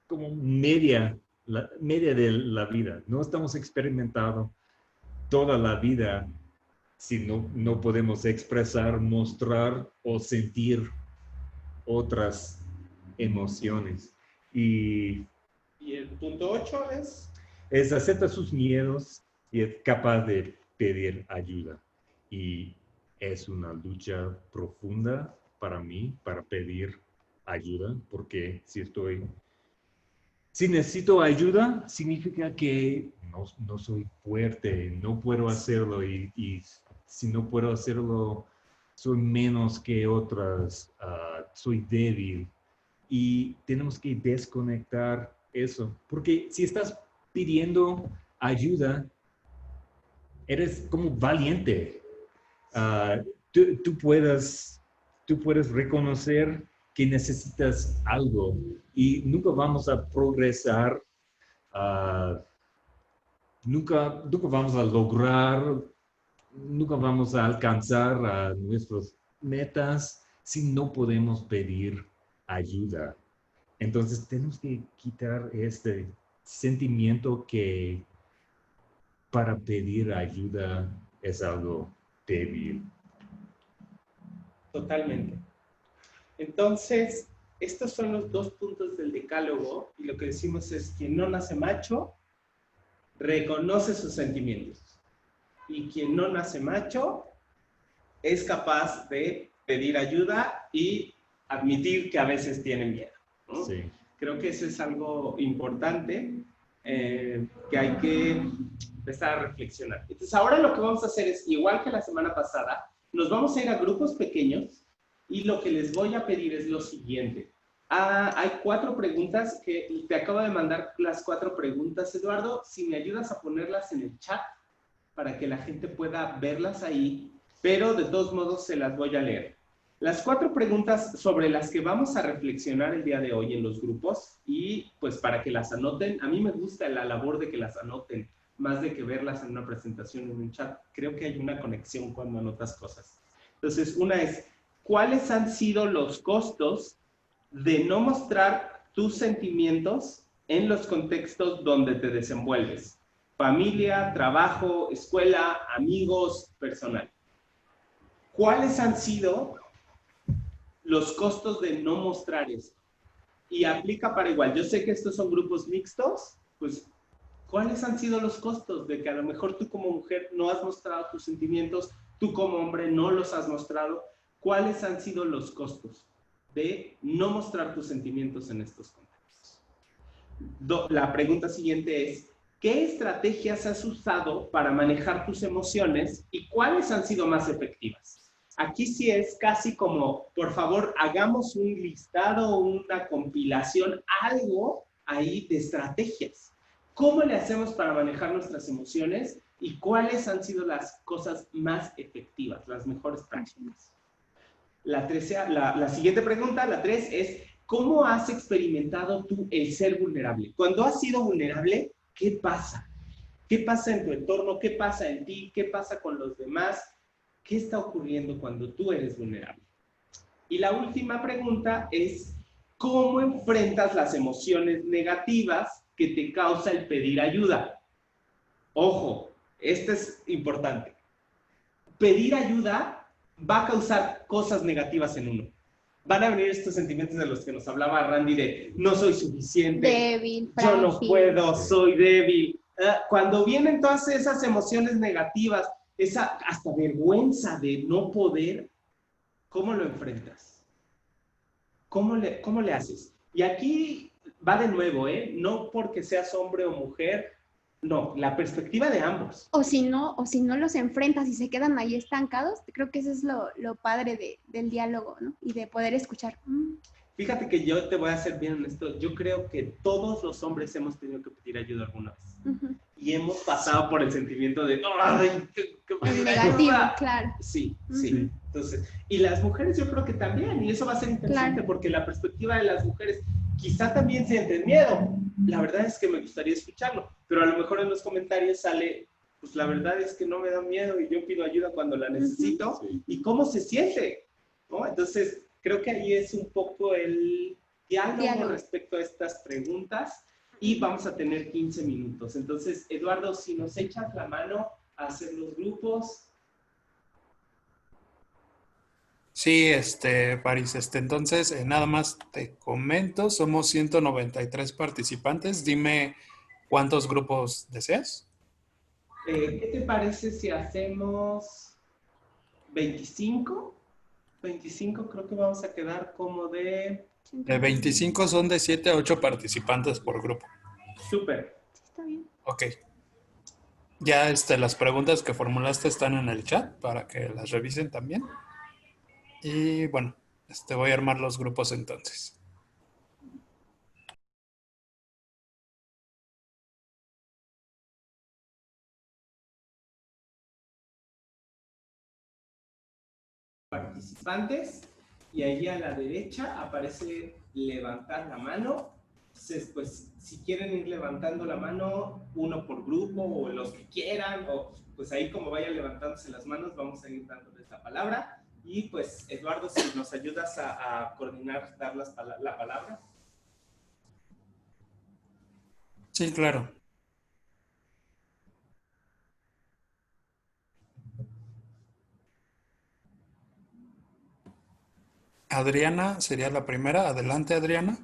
[SPEAKER 3] como media de la vida. No estamos experimentando toda la vida si no podemos expresar, mostrar o sentir otras emociones. Y
[SPEAKER 1] el punto 8
[SPEAKER 3] es acepta sus miedos y es capaz de pedir ayuda. Y es una lucha profunda para mí, para pedir ayuda, porque si necesito ayuda, significa que no soy fuerte, no puedo hacerlo, y si no puedo hacerlo, soy menos que otras, soy débil. Y tenemos que desconectar eso, porque si estás pidiendo ayuda, eres como valiente. Tú puedes reconocer que necesitas algo y nunca vamos a progresar, nunca vamos a lograr, nunca vamos a alcanzar nuestras metas si no podemos pedir ayuda. Entonces tenemos que quitar este sentimiento que para pedir ayuda es algo débil.
[SPEAKER 1] Totalmente. Entonces, estos son los 2 puntos del decálogo y lo que decimos es: quien no nace macho reconoce sus sentimientos, y quien no nace macho es capaz de pedir ayuda y admitir que a veces tiene miedo, ¿no?
[SPEAKER 3] Sí.
[SPEAKER 1] Creo que eso es algo importante que hay que empezar a reflexionar. Entonces, ahora lo que vamos a hacer es, igual que la semana pasada, nos vamos a ir a grupos pequeños y lo que les voy a pedir es lo siguiente. Hay 4 preguntas que te acabo de mandar, las 4 preguntas, Eduardo. Si me ayudas a ponerlas en el chat para que la gente pueda verlas ahí, pero de todos modos se las voy a leer. Las 4 preguntas sobre las que vamos a reflexionar el día de hoy en los grupos, y pues para que las anoten. A mí me gusta la labor de que las anoten, más de que verlas en una presentación en un chat. Creo que hay una conexión cuando anotas cosas. Entonces, una es: ¿cuáles han sido los costos de no mostrar tus sentimientos en los contextos donde te desenvuelves? Familia, trabajo, escuela, amigos, personal. ¿Cuáles han sido los costos de no mostrar eso? Y aplica para igual. Yo sé que estos son grupos mixtos, pues, ¿cuáles han sido los costos de que a lo mejor tú como mujer no has mostrado tus sentimientos, tú como hombre no los has mostrado? ¿Cuáles han sido los costos de no mostrar tus sentimientos en estos contextos? La pregunta siguiente es: ¿qué estrategias has usado para manejar tus emociones y cuáles han sido más efectivas? Aquí sí es casi como, por favor, hagamos un listado, una compilación, ahí de estrategias. ¿Cómo le hacemos para manejar nuestras emociones y cuáles han sido las cosas más efectivas, las mejores prácticas? La siguiente pregunta, la 3, es ¿cómo has experimentado tú el ser vulnerable? Cuando has sido vulnerable, ¿qué pasa? ¿Qué pasa en tu entorno? ¿Qué pasa en ti? ¿Qué pasa con los demás? ¿Qué está ocurriendo cuando tú eres vulnerable? Y la última pregunta es ¿cómo enfrentas las emociones negativas que te causa el pedir ayuda? Ojo, esto es importante. Pedir ayuda va a causar cosas negativas en uno. Van a venir estos sentimientos de los que nos hablaba Randy de no soy suficiente,
[SPEAKER 2] débil,
[SPEAKER 1] yo no
[SPEAKER 2] frágil.
[SPEAKER 1] puedo, soy débil. Cuando vienen todas esas emociones negativas, esa hasta vergüenza de no poder, ¿cómo lo enfrentas? ¿Cómo le haces? Y aquí va de nuevo, no porque seas hombre o mujer, no, la perspectiva de ambos.
[SPEAKER 2] O si no los enfrentas y se quedan ahí estancados, creo que eso es lo padre del diálogo, ¿no? Y de poder escuchar.
[SPEAKER 1] Fíjate que yo te voy a ser bien honesto, yo creo que todos los hombres hemos tenido que pedir ayuda alguna vez. Y hemos pasado por el sentimiento de, ¡ay, qué
[SPEAKER 2] negativo, claro.
[SPEAKER 1] Sí, sí. Entonces, y las mujeres yo creo que también, y eso va a ser interesante, claro, porque la perspectiva de las mujeres quizá también sienten miedo. La verdad es que me gustaría escucharlo, pero a lo mejor en los comentarios sale, pues la verdad es que no me da miedo y yo pido ayuda cuando la necesito. ¿Y cómo se siente? ¿No? Entonces, creo que ahí es un poco el diálogo respecto a estas preguntas. Y vamos a tener 15 minutos. Entonces, Eduardo, si nos echas la mano a hacer los grupos.
[SPEAKER 4] Sí, Paris, entonces, nada más te comento, somos 193 participantes. Dime cuántos grupos deseas.
[SPEAKER 1] ¿Qué te parece si hacemos 25? 25 creo que vamos a quedar como de...
[SPEAKER 4] 25 son de 7 a 8 participantes por grupo.
[SPEAKER 1] Súper.
[SPEAKER 2] Está bien.
[SPEAKER 4] Ok. Ya las preguntas que formulaste están en el chat para que las revisen también. Y bueno, voy a armar los grupos entonces.
[SPEAKER 1] Participantes, y ahí a la derecha aparece levantar la mano. Entonces, pues, si quieren ir levantando la mano, uno por grupo, o los que quieran, o pues ahí como vayan levantándose las manos, vamos a ir dándoles la palabra. Y pues, Eduardo, si nos ayudas a coordinar, dar la palabra.
[SPEAKER 4] Sí, claro. Adriana sería la primera. Adelante, Adriana.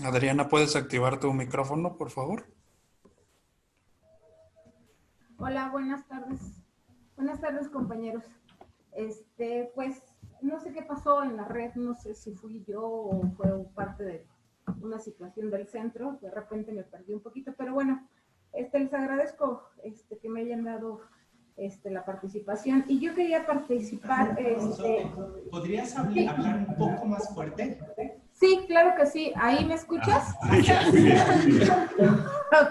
[SPEAKER 4] Adriana, ¿puedes activar tu micrófono, por favor?
[SPEAKER 5] Hola, buenas tardes. Buenas tardes, compañeros. Pues, no sé qué pasó en la red, no sé si fui yo o fue parte de una situación del centro, de repente me perdí un poquito, pero bueno, les agradezco que me hayan dado la participación y yo quería participar.
[SPEAKER 1] ¿Podrías hablar un poco más fuerte?
[SPEAKER 5] Sí, claro que sí. ¿Ahí me escuchas?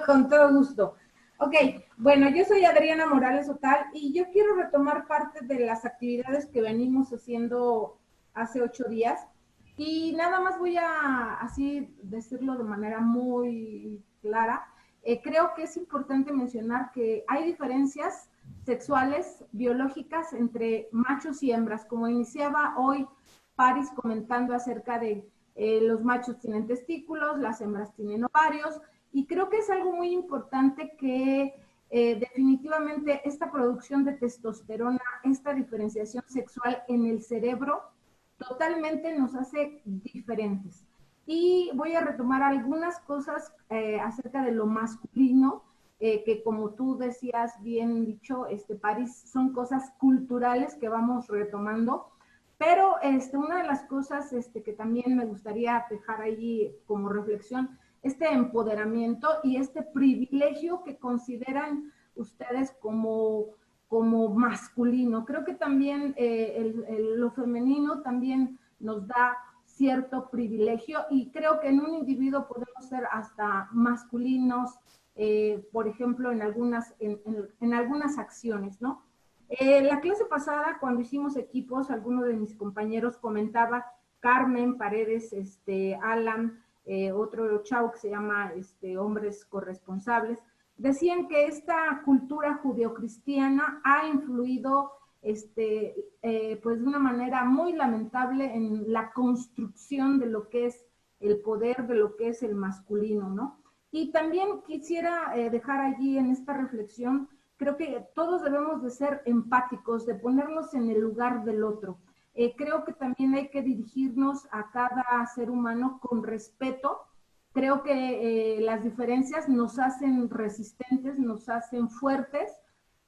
[SPEAKER 5] Con todo gusto. Ok, bueno, yo soy Adriana Morales Otal y yo quiero retomar parte de las actividades que venimos haciendo hace 8 días y nada más voy a así decirlo de manera muy clara. Creo que es importante mencionar que hay diferencias sexuales, biológicas entre machos y hembras, como iniciaba hoy Paris comentando acerca de los machos tienen testículos, las hembras tienen ovarios, y creo que es algo muy importante que definitivamente esta producción de testosterona, esta diferenciación sexual en el cerebro, totalmente nos hace diferentes. Y voy a retomar algunas cosas acerca de lo masculino, que como tú decías bien dicho, Paris, son cosas culturales que vamos retomando. Pero una de las cosas que también me gustaría dejar ahí como reflexión, este empoderamiento y este privilegio que consideran ustedes como masculino. Creo que también lo femenino también nos da cierto privilegio y creo que en un individuo podemos ser hasta masculinos, por ejemplo, en algunas acciones, ¿no? La clase pasada, cuando hicimos equipos, alguno de mis compañeros comentaba, Carmen Paredes, Alan, otro chavo que se llama Hombres Corresponsables, decían que esta cultura judeocristiana ha influido pues de una manera muy lamentable en la construcción de lo que es el poder, de lo que es el masculino, ¿no? Y también quisiera dejar allí en esta reflexión, creo que todos debemos de ser empáticos, de ponernos en el lugar del otro. Creo que también hay que dirigirnos a cada ser humano con respeto. Creo que las diferencias nos hacen resistentes, nos hacen fuertes,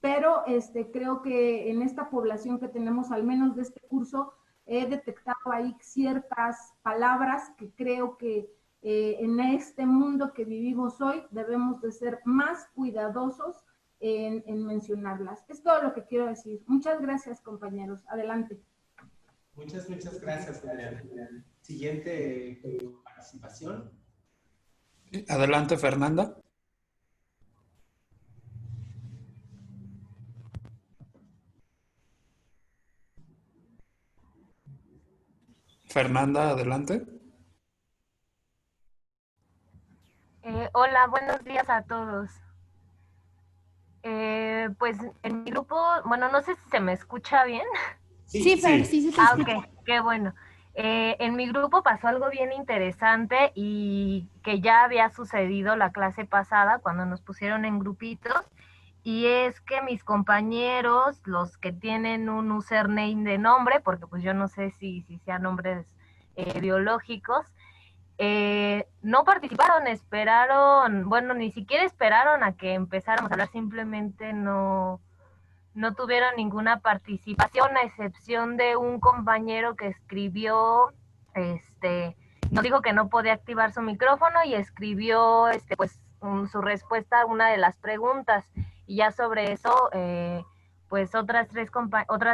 [SPEAKER 5] pero creo que en esta población que tenemos, al menos de este curso, he detectado ahí ciertas palabras que creo que en este mundo que vivimos hoy debemos de ser más cuidadosos en mencionarlas. Es todo lo que quiero decir. Muchas gracias, compañeros. Adelante.
[SPEAKER 1] Muchas gracias, Adriana. Siguiente participación.
[SPEAKER 4] Adelante, Fernanda. Fernanda, adelante.
[SPEAKER 6] Hola, buenos días a todos. Pues en mi grupo, bueno, no sé si se me escucha bien.
[SPEAKER 2] Sí, Fer, sí se te escucha.
[SPEAKER 6] Ok, qué bueno. En mi grupo pasó algo bien interesante y que ya había sucedido la clase pasada cuando nos pusieron en grupitos, y es que mis compañeros, los que tienen un username de nombre, porque pues yo no sé si sean nombres biológicos, no participaron, esperaron, bueno, ni siquiera esperaron a que empezáramos a hablar, simplemente no tuvieron ninguna participación, a excepción de un compañero que escribió, nos dijo que no podía activar su micrófono y escribió, pues, su respuesta a una de las preguntas, y ya sobre eso, pues otras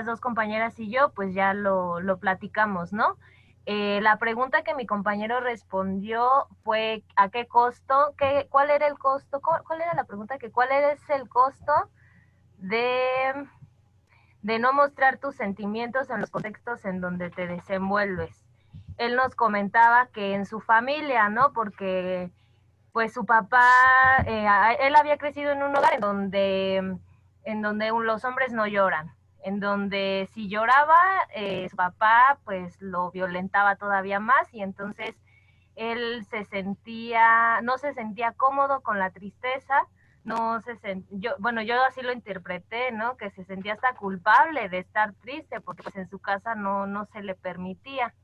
[SPEAKER 6] dos compañeras y yo, pues ya lo platicamos, ¿no? La pregunta que mi compañero respondió fue ¿a qué costo? ¿Cuál era el costo? ¿Cuál era la pregunta? ¿Cuál es el costo de no mostrar tus sentimientos en los contextos en donde te desenvuelves? Él nos comentaba que en su familia, ¿no? Porque pues su papá, él había crecido en un hogar en donde los hombres no lloran, en donde si lloraba, su papá pues lo violentaba todavía más, y entonces él no se sentía cómodo con la tristeza, yo así lo interpreté, ¿no? Que se sentía hasta culpable de estar triste, porque pues en su casa no se le permitía.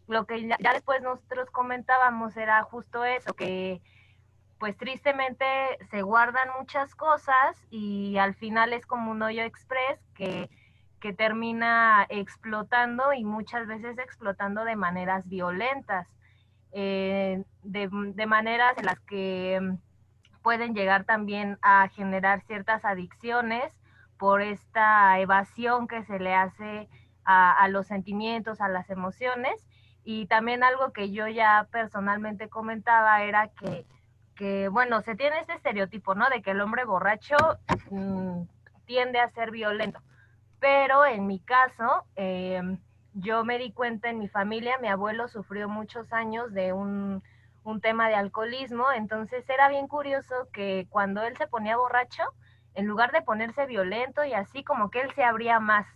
[SPEAKER 6] Lo que ya después nosotros comentábamos era justo eso, que pues tristemente se guardan muchas cosas y al final es como un hoyo express que termina explotando, y muchas veces explotando de maneras violentas, de maneras en las que pueden llegar también a generar ciertas adicciones por esta evasión que se le hace a los sentimientos, a las emociones. Y también algo que yo ya personalmente comentaba era que bueno, se tiene este estereotipo, ¿no? De que el hombre borracho tiende a ser violento. Pero en mi caso, yo me di cuenta en mi familia, mi abuelo sufrió muchos años de un tema de alcoholismo, entonces era bien curioso que cuando él se ponía borracho, en lugar de ponerse violento y así, como que él se abría más.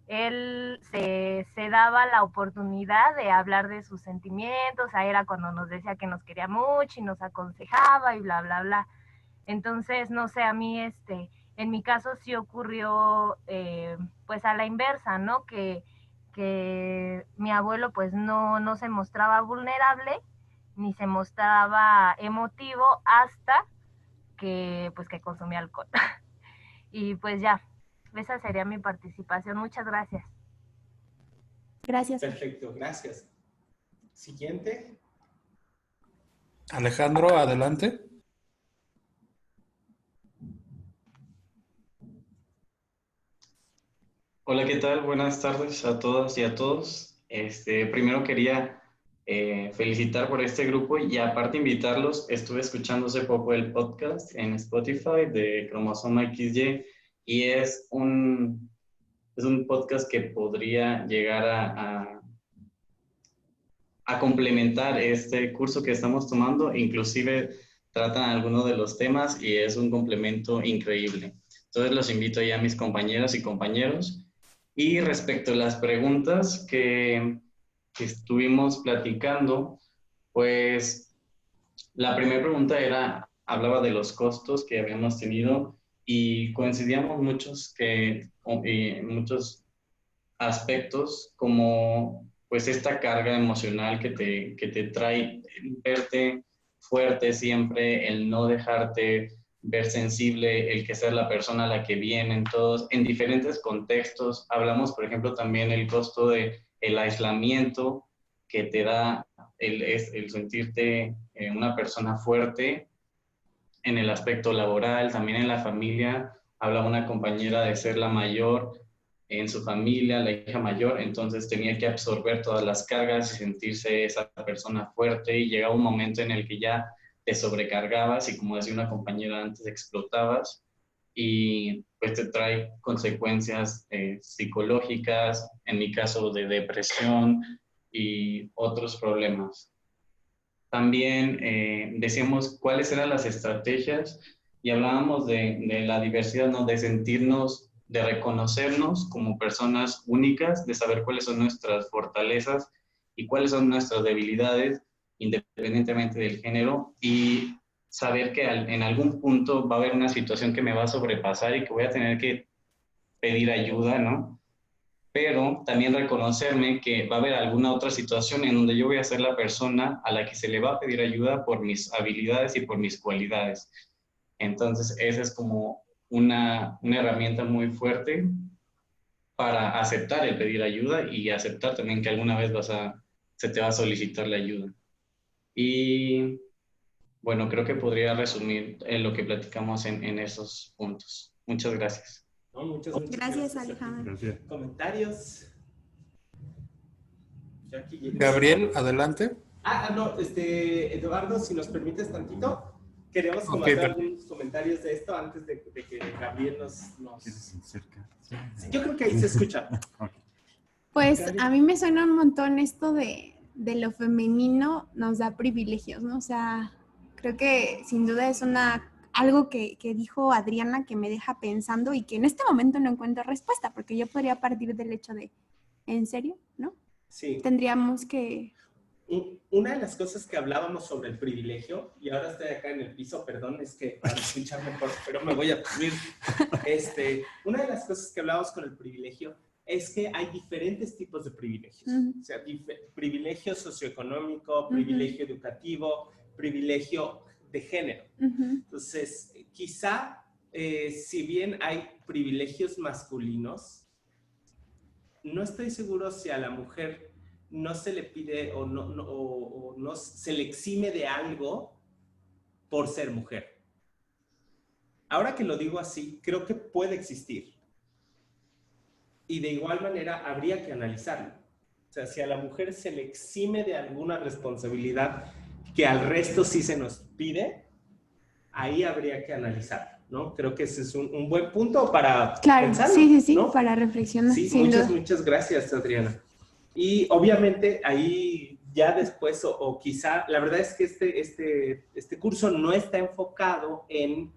[SPEAKER 6] Él se daba la oportunidad de hablar de sus sentimientos, ahí era cuando nos decía que nos quería mucho y nos aconsejaba y bla, bla, bla. Entonces, no sé, a mí en mi caso sí ocurrió pues a la inversa, ¿no? Que mi abuelo pues no se mostraba vulnerable ni se mostraba emotivo hasta que consumía alcohol. Y pues ya, esa sería mi participación. Muchas gracias.
[SPEAKER 2] Gracias.
[SPEAKER 1] Perfecto, gracias. Siguiente.
[SPEAKER 4] Alejandro, adelante.
[SPEAKER 7] Hola, ¿qué tal? Buenas tardes a todas y a todos. Primero quería felicitar por este grupo y aparte invitarlos. Estuve escuchando hace poco el podcast en Spotify de Cromosoma XY y es un podcast que podría llegar a complementar este curso que estamos tomando. Inclusive tratan algunos de los temas y es un complemento increíble. Entonces los invito ya a mis compañeras y compañeros. Y respecto a las preguntas que estuvimos platicando, pues la primera pregunta hablaba de los costos que habíamos tenido y coincidíamos muchos aspectos como pues esta carga emocional que te trae verte fuerte siempre, el no dejarte ver sensible, el que ser la persona a la que vienen todos, en diferentes contextos. Hablamos, por ejemplo, también el costo de el aislamiento que te da el sentirte una persona fuerte en el aspecto laboral, también en la familia. Hablaba una compañera de ser la mayor en su familia, la hija mayor, entonces tenía que absorber todas las cargas y sentirse esa persona fuerte y llegaba un momento en el que ya te sobrecargabas y como decía una compañera antes, explotabas y pues te trae consecuencias psicológicas, en mi caso de depresión y otros problemas. También decíamos cuáles eran las estrategias y hablábamos de la diversidad, ¿no? De sentirnos, de reconocernos como personas únicas, de saber cuáles son nuestras fortalezas y cuáles son nuestras debilidades, independientemente del género, y saber que en algún punto va a haber una situación que me va a sobrepasar y que voy a tener que pedir ayuda, ¿no? Pero también reconocerme que va a haber alguna otra situación en donde yo voy a ser la persona a la que se le va a pedir ayuda por mis habilidades y por mis cualidades. Entonces, esa es como una herramienta muy fuerte para aceptar el pedir ayuda y aceptar también que alguna vez se te va a solicitar la ayuda. Y bueno, creo que podría resumir lo que platicamos en esos puntos. Muchas gracias.
[SPEAKER 1] No, muchas
[SPEAKER 2] Gracias, Alejandro.
[SPEAKER 3] Gracias.
[SPEAKER 1] ¿Comentarios? Yo aquí llegué.
[SPEAKER 4] Gabriel, adelante.
[SPEAKER 1] No, Eduardo, si nos permites tantito, queremos como
[SPEAKER 4] Ok,
[SPEAKER 1] hacer algunos comentarios de esto antes de que Gabriel nos... Sí, yo creo que ahí se escucha.
[SPEAKER 2] Pues a mí me suena un montón esto de lo femenino nos da privilegios, ¿no? O sea, creo que sin duda es algo que dijo Adriana que me deja pensando y que en este momento no encuentro respuesta, porque yo podría partir del hecho de, ¿en serio? ¿No?
[SPEAKER 1] Sí.
[SPEAKER 2] Tendríamos que...
[SPEAKER 1] Una de las cosas que hablábamos sobre el privilegio, y ahora estoy acá en el piso, perdón, es que para escuchar mejor, pero me voy a subir. Una de las cosas que hablábamos con el privilegio es que hay diferentes tipos de privilegios. O sea, privilegio socioeconómico, privilegio educativo, privilegio de género. Entonces, quizá, si bien hay privilegios masculinos, no estoy seguro si a la mujer no se le pide o no se le exime de algo por ser mujer. Ahora que lo digo así, creo que puede existir. Y de igual manera habría que analizarlo. O sea, si a la mujer se le exime de alguna responsabilidad que al resto sí se nos pide, ahí habría que analizarlo, ¿no? Creo que ese es un buen punto para pensarlo,
[SPEAKER 2] sí,
[SPEAKER 1] ¿no?
[SPEAKER 2] para reflexionar.
[SPEAKER 1] Sí, muchas gracias, Adriana. Y obviamente ahí ya después, o quizá, la verdad es que este curso no está enfocado en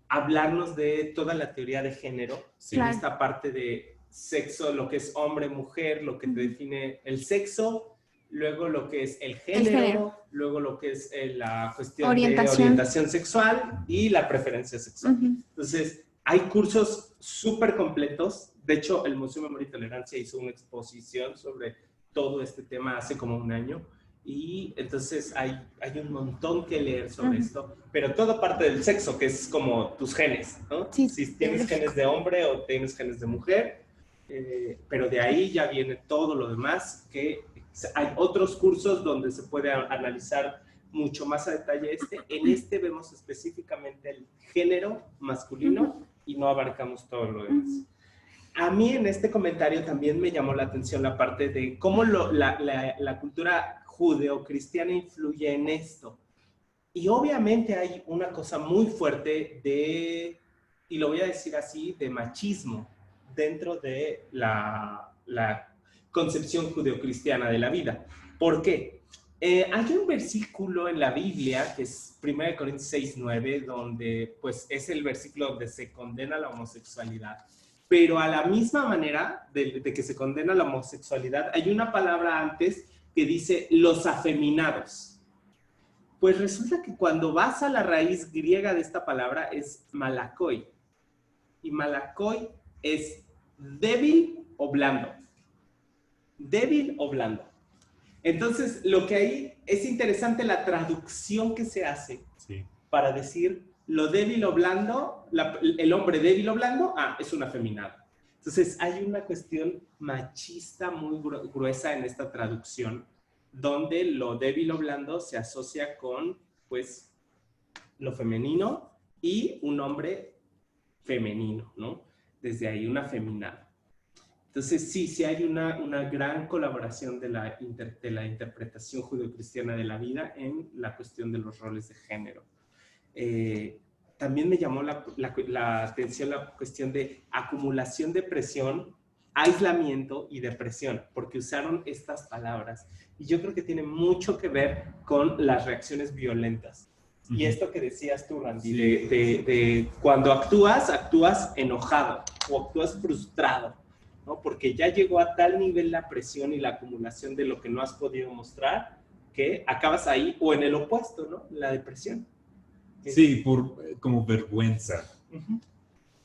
[SPEAKER 1] hablarnos de toda la teoría de género, sino esta parte de sexo, lo que es hombre, mujer, lo que te define el sexo, luego lo que es el género, luego lo que es la cuestión de orientación sexual y la preferencia sexual. Entonces, hay cursos súper completos. De hecho, el Museo de Memoria y Tolerancia hizo una exposición sobre todo este tema hace como un año. Y entonces hay un montón que leer sobre esto, pero todo parte del sexo, que es como tus genes, ¿no?
[SPEAKER 2] Sí,
[SPEAKER 1] si tienes genes de hombre o tienes genes de mujer, pero de ahí ya viene todo lo demás, que hay otros cursos donde se puede analizar mucho más a detalle En este vemos específicamente el género masculino y no abarcamos todo lo demás. a mí en este comentario también me llamó la atención la parte de cómo la cultura judeocristiana influye en esto. Y obviamente hay una cosa muy fuerte de, y lo voy a decir así, de machismo dentro de la concepción judeocristiana de la vida. ¿Por qué? Hay un versículo en la Biblia, que es 1 Corintios 6:9, donde pues es el versículo donde se condena la homosexualidad. Pero a la misma manera de que se condena la homosexualidad, hay una palabra antes que dice los afeminados. Pues resulta que cuando vas a la raíz griega de esta palabra es malakoi. Y malakoi es débil o blando. Débil o blando. Entonces, lo que ahí es interesante la traducción que se hace para decir lo débil o blando, el hombre débil o blando, es un afeminado. Entonces, hay una cuestión machista muy gruesa en esta traducción, donde lo débil o blando se asocia con, pues, lo femenino y un hombre femenino, ¿no? Desde ahí, un afeminado. Entonces, sí hay una gran colaboración de la interpretación judeocristiana de la vida en la cuestión de los roles de género. También me llamó la atención la cuestión de acumulación de presión, aislamiento y depresión, porque usaron estas palabras. Y yo creo que tiene mucho que ver con las reacciones violentas. Y esto que decías tú, Randy, de cuando actúas enojado o actúas frustrado, ¿no? Porque ya llegó a tal nivel la presión y la acumulación de lo que no has podido mostrar que acabas ahí o en el opuesto, ¿no? La depresión.
[SPEAKER 3] Sí, como vergüenza.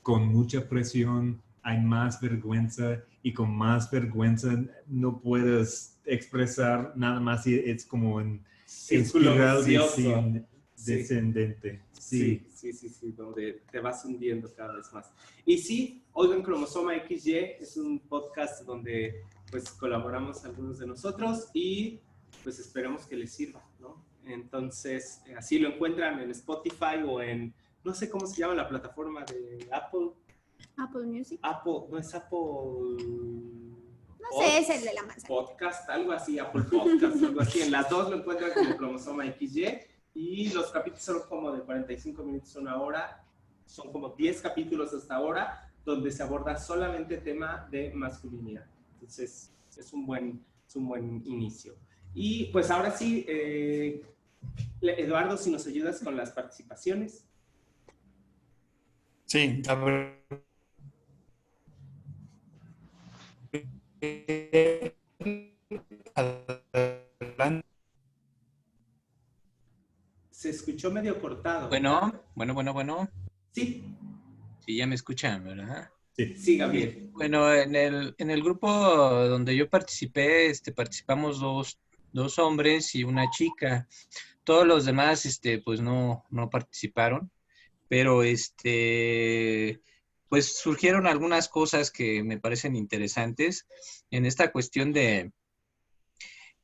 [SPEAKER 3] Con mucha presión hay más vergüenza y con más vergüenza no puedes expresar nada más y es como en espiral descendente. Sí, donde te vas hundiendo cada vez más. Y sí, oigan, Cromosoma XY es un podcast donde pues colaboramos algunos de nosotros y pues esperemos que les sirva, ¿no? Entonces, así lo encuentran en Spotify o en, no sé cómo se llama la plataforma de Apple.
[SPEAKER 2] Apple Music.
[SPEAKER 1] No es Apple...
[SPEAKER 2] No sé, es el de la manzana.
[SPEAKER 1] Podcast, algo así, Apple Podcast, algo así. En las dos lo encuentran como Cromosoma XY. Y los capítulos son como de 45 minutos a una hora. Son como 10 capítulos hasta ahora, donde se aborda solamente el tema de masculinidad. Entonces, es un buen inicio. Y pues ahora sí, Eduardo, si nos ayudas con las participaciones.
[SPEAKER 4] Sí, a ver. Adelante.
[SPEAKER 1] Se escuchó medio cortado.
[SPEAKER 8] Bueno.
[SPEAKER 1] Sí.
[SPEAKER 8] Sí, ya me escuchan, ¿verdad?
[SPEAKER 1] Sí, Gabriel.
[SPEAKER 8] Bueno, en el grupo donde yo participé, participamos dos hombres y una chica. Todos los demás, pues no participaron, pero pues surgieron algunas cosas que me parecen interesantes en esta cuestión de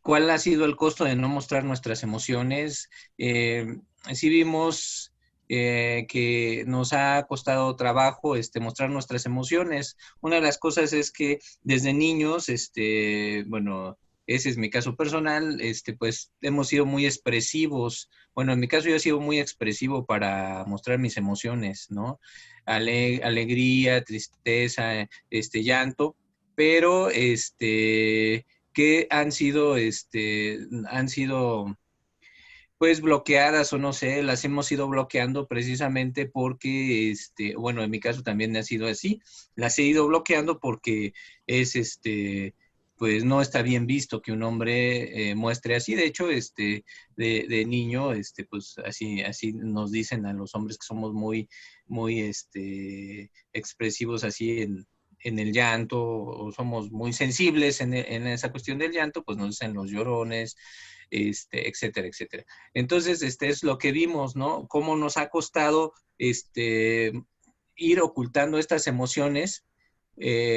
[SPEAKER 8] ¿cuál ha sido el costo de no mostrar nuestras emociones? Sí vimos que nos ha costado trabajo mostrar nuestras emociones. Una de las cosas es que desde niños, bueno, ese es mi caso personal, pues hemos sido muy expresivos. Bueno, en mi caso yo he sido muy expresivo para mostrar mis emociones, ¿no? Alegría, tristeza, llanto, pero que han sido pues bloqueadas o no sé, las hemos ido bloqueando precisamente porque, bueno, en mi caso también ha sido así, las he ido bloqueando porque es, pues no está bien visto que un hombre muestre así. De hecho, de niño, pues así nos dicen a los hombres que somos muy expresivos así en el llanto, o somos muy sensibles en esa cuestión del llanto, pues nos dicen los llorones, etcétera, etcétera. Entonces, es lo que vimos, ¿no? Cómo nos ha costado ir ocultando estas emociones. La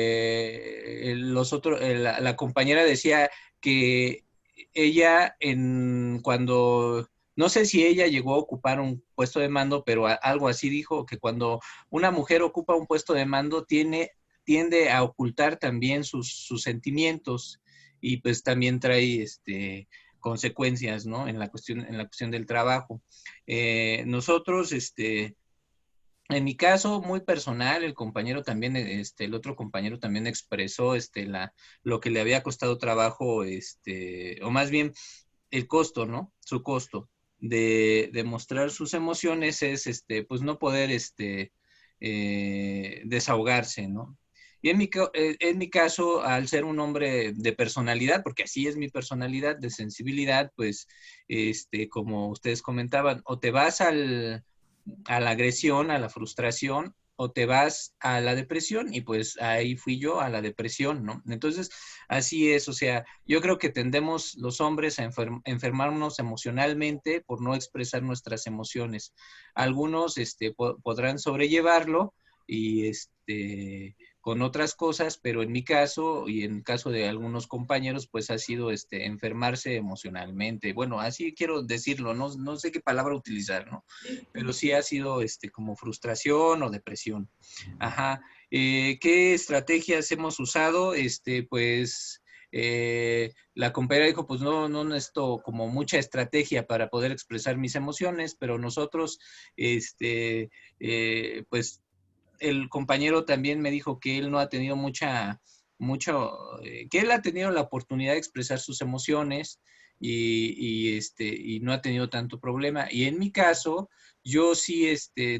[SPEAKER 8] compañera decía que ella cuando, no sé si ella llegó a ocupar un puesto de mando, pero algo así dijo, que cuando una mujer ocupa un puesto de mando tiene tiende a ocultar también sus sentimientos y pues también trae consecuencias, ¿no? En la cuestión del trabajo. Nosotros, en mi caso muy personal, el compañero también, el otro compañero también expresó lo que le había costado trabajo, o más bien el costo, ¿no? Su costo de mostrar sus emociones es, pues no poder, desahogarse, ¿no? Y en mi caso, al ser un hombre de personalidad, porque así es mi personalidad, de sensibilidad, pues, como ustedes comentaban, o te vas a la agresión, a la frustración, o te vas a la depresión, y pues ahí fui yo a la depresión, ¿no? Entonces, así es, o sea, yo creo que tendemos los hombres a enfermarnos emocionalmente por no expresar nuestras emociones. Algunos podrán sobrellevarlo y con otras cosas, pero en mi caso y en el caso de algunos compañeros, pues ha sido enfermarse emocionalmente. Bueno, así quiero decirlo, no sé qué palabra utilizar, ¿no? Pero sí ha sido como frustración o depresión. Ajá. ¿Qué estrategias hemos usado? Pues la compañera dijo, pues no necesito como mucha estrategia para poder expresar mis emociones, pero nosotros, pues el compañero también me dijo que él no ha tenido que él ha tenido la oportunidad de expresar sus emociones y no ha tenido tanto problema. Y en mi caso, yo sí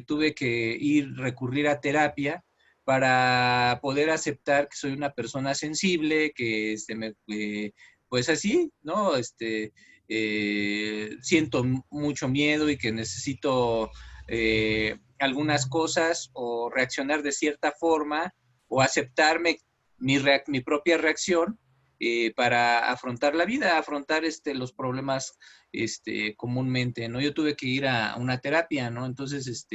[SPEAKER 8] tuve que recurrir a terapia para poder aceptar que soy una persona sensible, que pues así, ¿no? Siento mucho miedo y que necesito algunas cosas o reaccionar de cierta forma o aceptarme mi propia reacción para afrontar la vida, afrontar los problemas comúnmente, ¿no? Yo tuve que ir a una terapia, ¿no? Entonces,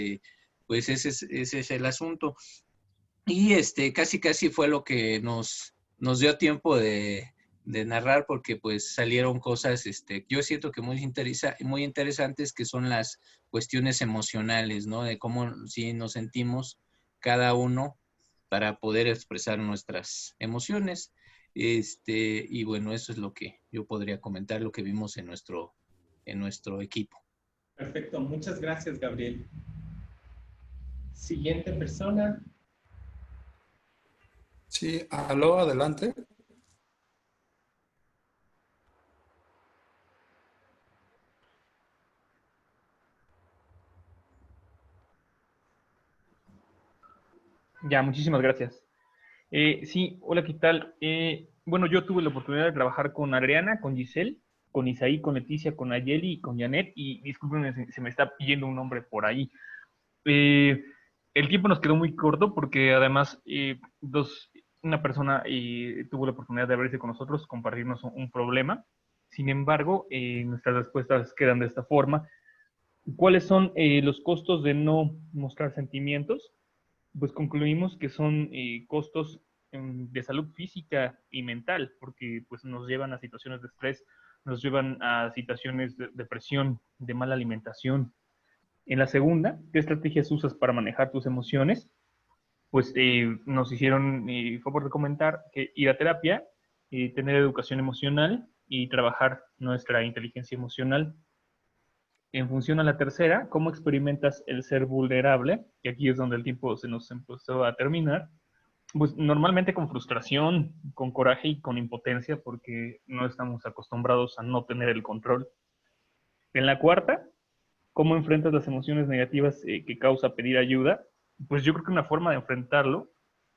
[SPEAKER 8] pues ese es el asunto. Y casi fue lo que nos dio tiempo de narrar, porque pues salieron cosas, yo siento que muy interesantes, que son las cuestiones emocionales, ¿no? De cómo sí nos sentimos cada uno para poder expresar nuestras emociones. Y bueno, eso es lo que yo podría comentar, lo que vimos en nuestro equipo.
[SPEAKER 1] Perfecto, muchas gracias, Gabriel. Siguiente persona.
[SPEAKER 4] Sí, aló, adelante.
[SPEAKER 9] Ya, muchísimas gracias. Sí, hola, ¿qué tal? Bueno, yo tuve la oportunidad de trabajar con Adriana, con Giselle, con Isaí, con Leticia, con Ayeli y con Janet, y discúlpenme, se me está pidiendo un nombre por ahí. El tiempo nos quedó muy corto porque además una persona tuvo la oportunidad de abrirse con nosotros, compartirnos un problema. Sin embargo, nuestras respuestas quedan de esta forma. ¿Cuáles son los costos de no mostrar sentimientos? Pues concluimos que son costos de salud física y mental, porque pues nos llevan a situaciones de estrés, nos llevan a situaciones de depresión, de mala alimentación. En la segunda, ¿qué estrategias usas para manejar tus emociones? Pues nos hicieron favor de comentar que ir a terapia, tener educación emocional y trabajar nuestra inteligencia emocional. En función a la tercera, ¿cómo experimentas el ser vulnerable? Que aquí es donde el tiempo se nos empezó a terminar. Pues normalmente con frustración, con coraje y con impotencia, porque no estamos acostumbrados a no tener el control. En la cuarta, ¿cómo enfrentas las emociones negativas que causa pedir ayuda? Pues yo creo que una forma de enfrentarlo,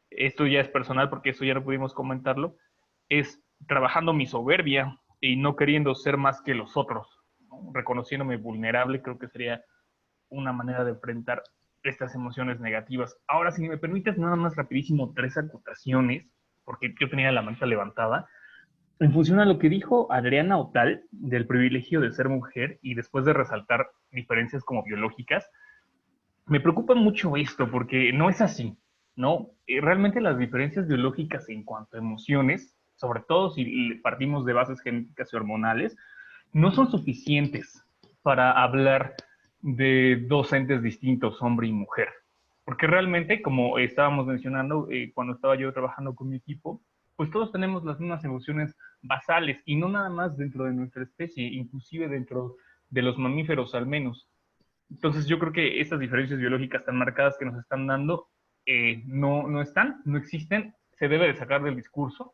[SPEAKER 9] esto ya es personal porque eso ya no pudimos comentarlo, es trabajando mi soberbia y no queriendo ser más que los otros, ¿no? Reconociéndome vulnerable, creo que sería una manera de enfrentar estas emociones negativas. Ahora, si me permites, nada más rapidísimo, 3 acotaciones, porque yo tenía la manta levantada. En función a lo que dijo Adriana Otal del privilegio de ser mujer y después de resaltar diferencias como biológicas, me preocupa mucho esto porque no es así, ¿no? Realmente las diferencias biológicas en cuanto a emociones, sobre todo si partimos de bases genéticas y hormonales, no son suficientes para hablar de dos entes distintos, hombre y mujer. Porque realmente, como estábamos mencionando, cuando estaba yo trabajando con mi equipo, pues todos tenemos las mismas emociones basales, y no nada más dentro de nuestra especie, inclusive dentro de los mamíferos al menos. Entonces yo creo que estas diferencias biológicas tan marcadas que nos están dando no están, no existen, se debe de sacar del discurso,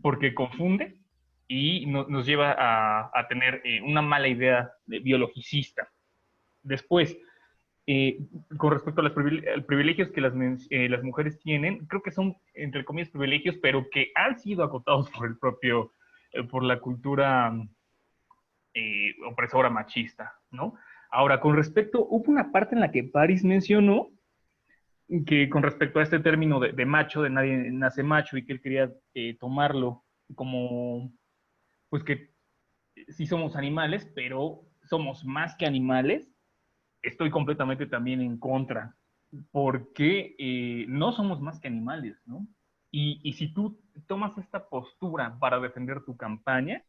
[SPEAKER 9] porque confunde y nos lleva a tener una mala idea biologicista. Después, con respecto a los privilegios que las mujeres tienen, creo que son, entre comillas, privilegios, pero que han sido acotados por el propio, por la cultura opresora machista, ¿no? Ahora, con respecto, hubo una parte en la que Paris mencionó que con respecto a este término de macho, de nadie nace macho, y que él quería tomarlo como, pues que sí somos animales, pero somos más que animales. Estoy completamente también en contra, porque no somos más que animales, ¿no? Y si tú tomas esta postura para defender tu campaña,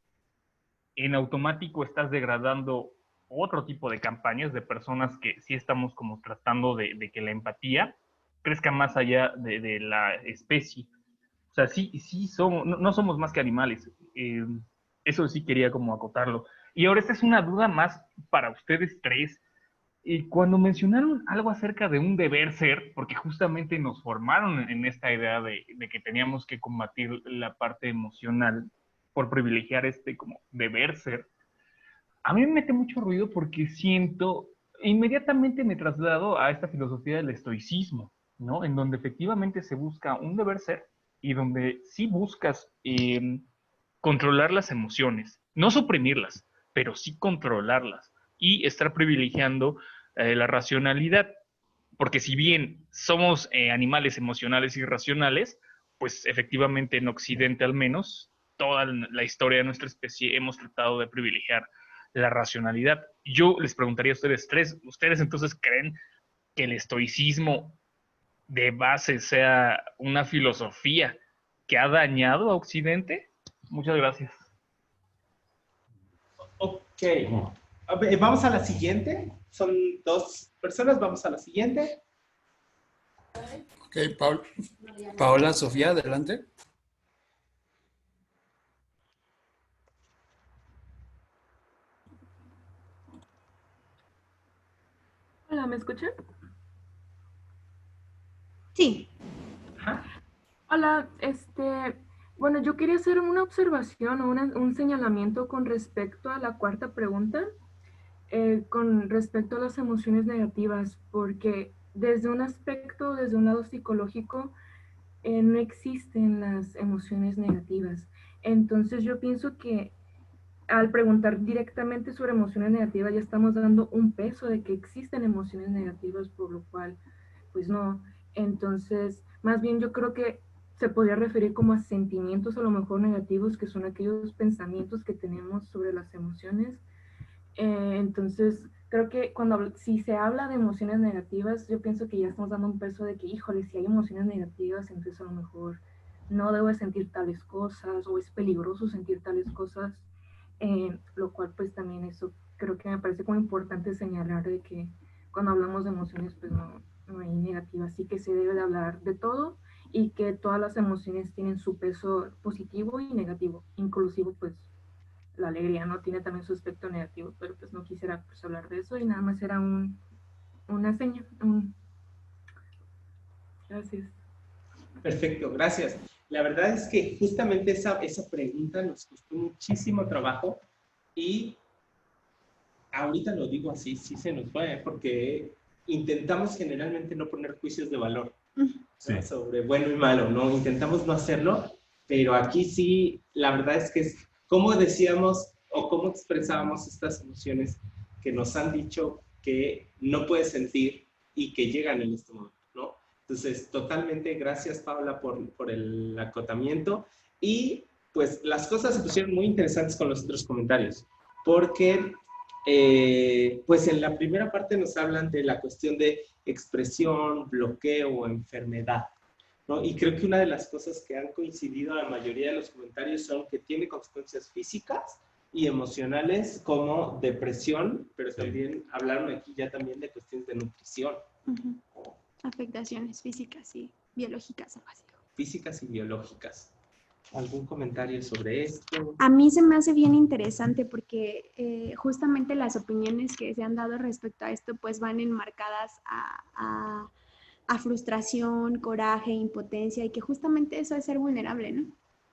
[SPEAKER 9] en automático estás degradando otro tipo de campañas de personas que sí estamos como tratando de que la empatía crezca más allá de la especie. O sea, sí somos, no somos más que animales. Eso sí quería como acotarlo. Y ahora esta es una duda más para ustedes tres. Cuando mencionaron algo acerca de un deber ser, porque justamente nos formaron en esta idea de que teníamos que combatir la parte emocional por privilegiar este como deber ser, a mí me mete mucho ruido porque siento, inmediatamente me traslado a esta filosofía del estoicismo, ¿no? En donde efectivamente se busca un deber ser y donde sí buscas controlar las emociones, no suprimirlas, pero sí controlarlas y estar privilegiando la racionalidad, porque si bien somos animales emocionales y racionales, pues efectivamente en Occidente al menos, toda la historia de nuestra especie hemos tratado de privilegiar la racionalidad. Yo les preguntaría a ustedes tres, ¿ustedes entonces creen que el estoicismo de base sea una filosofía que ha dañado a Occidente? Muchas gracias.
[SPEAKER 1] Ok. A ver, vamos a la siguiente. Son 2 personas, vamos a la siguiente.
[SPEAKER 4] Ok, Paola, Sofía, adelante.
[SPEAKER 10] Hola, ¿me escuchan?
[SPEAKER 2] Sí.
[SPEAKER 10] Hola, bueno, yo quería hacer una observación o un señalamiento con respecto a la cuarta pregunta, con respecto a las emociones negativas, porque desde un aspecto, desde un lado psicológico, no existen las emociones negativas. Entonces yo pienso que al preguntar directamente sobre emociones negativas ya estamos dando un peso de que existen emociones negativas, por lo cual, pues no. Entonces, más bien yo creo que se podría referir como a sentimientos a lo mejor negativos, que son aquellos pensamientos que tenemos sobre las emociones. Entonces, creo que si se habla de emociones negativas, yo pienso que ya estamos dando un peso de que, híjole, si hay emociones negativas, entonces a lo mejor no debo de sentir tales cosas, o es peligroso sentir tales cosas, lo cual pues también eso creo que me parece como importante señalar de que cuando hablamos de emociones pues no hay negativas, así que se debe de hablar de todo y que todas las emociones tienen su peso positivo y negativo, inclusive pues la alegría no tiene también su aspecto negativo, pero pues no quisiera pues hablar de eso y nada más era una seña. Gracias.
[SPEAKER 1] Perfecto, gracias. La verdad es que justamente esa pregunta nos costó muchísimo trabajo y ahorita lo digo así, sí se nos va, porque intentamos generalmente no poner juicios de valor,
[SPEAKER 3] Sí.
[SPEAKER 1] ¿no? Sobre bueno y malo, ¿no? Intentamos no hacerlo, pero aquí sí, la verdad es que es cómo decíamos o cómo expresábamos estas emociones que nos han dicho que no puedes sentir y que llegan en este momento, ¿no? Entonces, totalmente gracias, Paula, por el acotamiento. Y pues las cosas se pusieron muy interesantes con los otros comentarios, porque pues en la primera parte nos hablan de la cuestión de expresión, bloqueo o enfermedad, ¿no? Y creo que una de las cosas que han coincidido la mayoría de los comentarios son que tiene consecuencias físicas y emocionales como depresión, pero también hablaron aquí ya también de cuestiones de nutrición.
[SPEAKER 2] Afectaciones físicas y biológicas, algo así.
[SPEAKER 1] Físicas y biológicas. ¿Algún comentario sobre esto?
[SPEAKER 2] A mí se me hace bien interesante porque justamente las opiniones que se han dado respecto a esto pues van enmarcadas a frustración, coraje, impotencia, y que justamente eso es ser vulnerable, ¿no?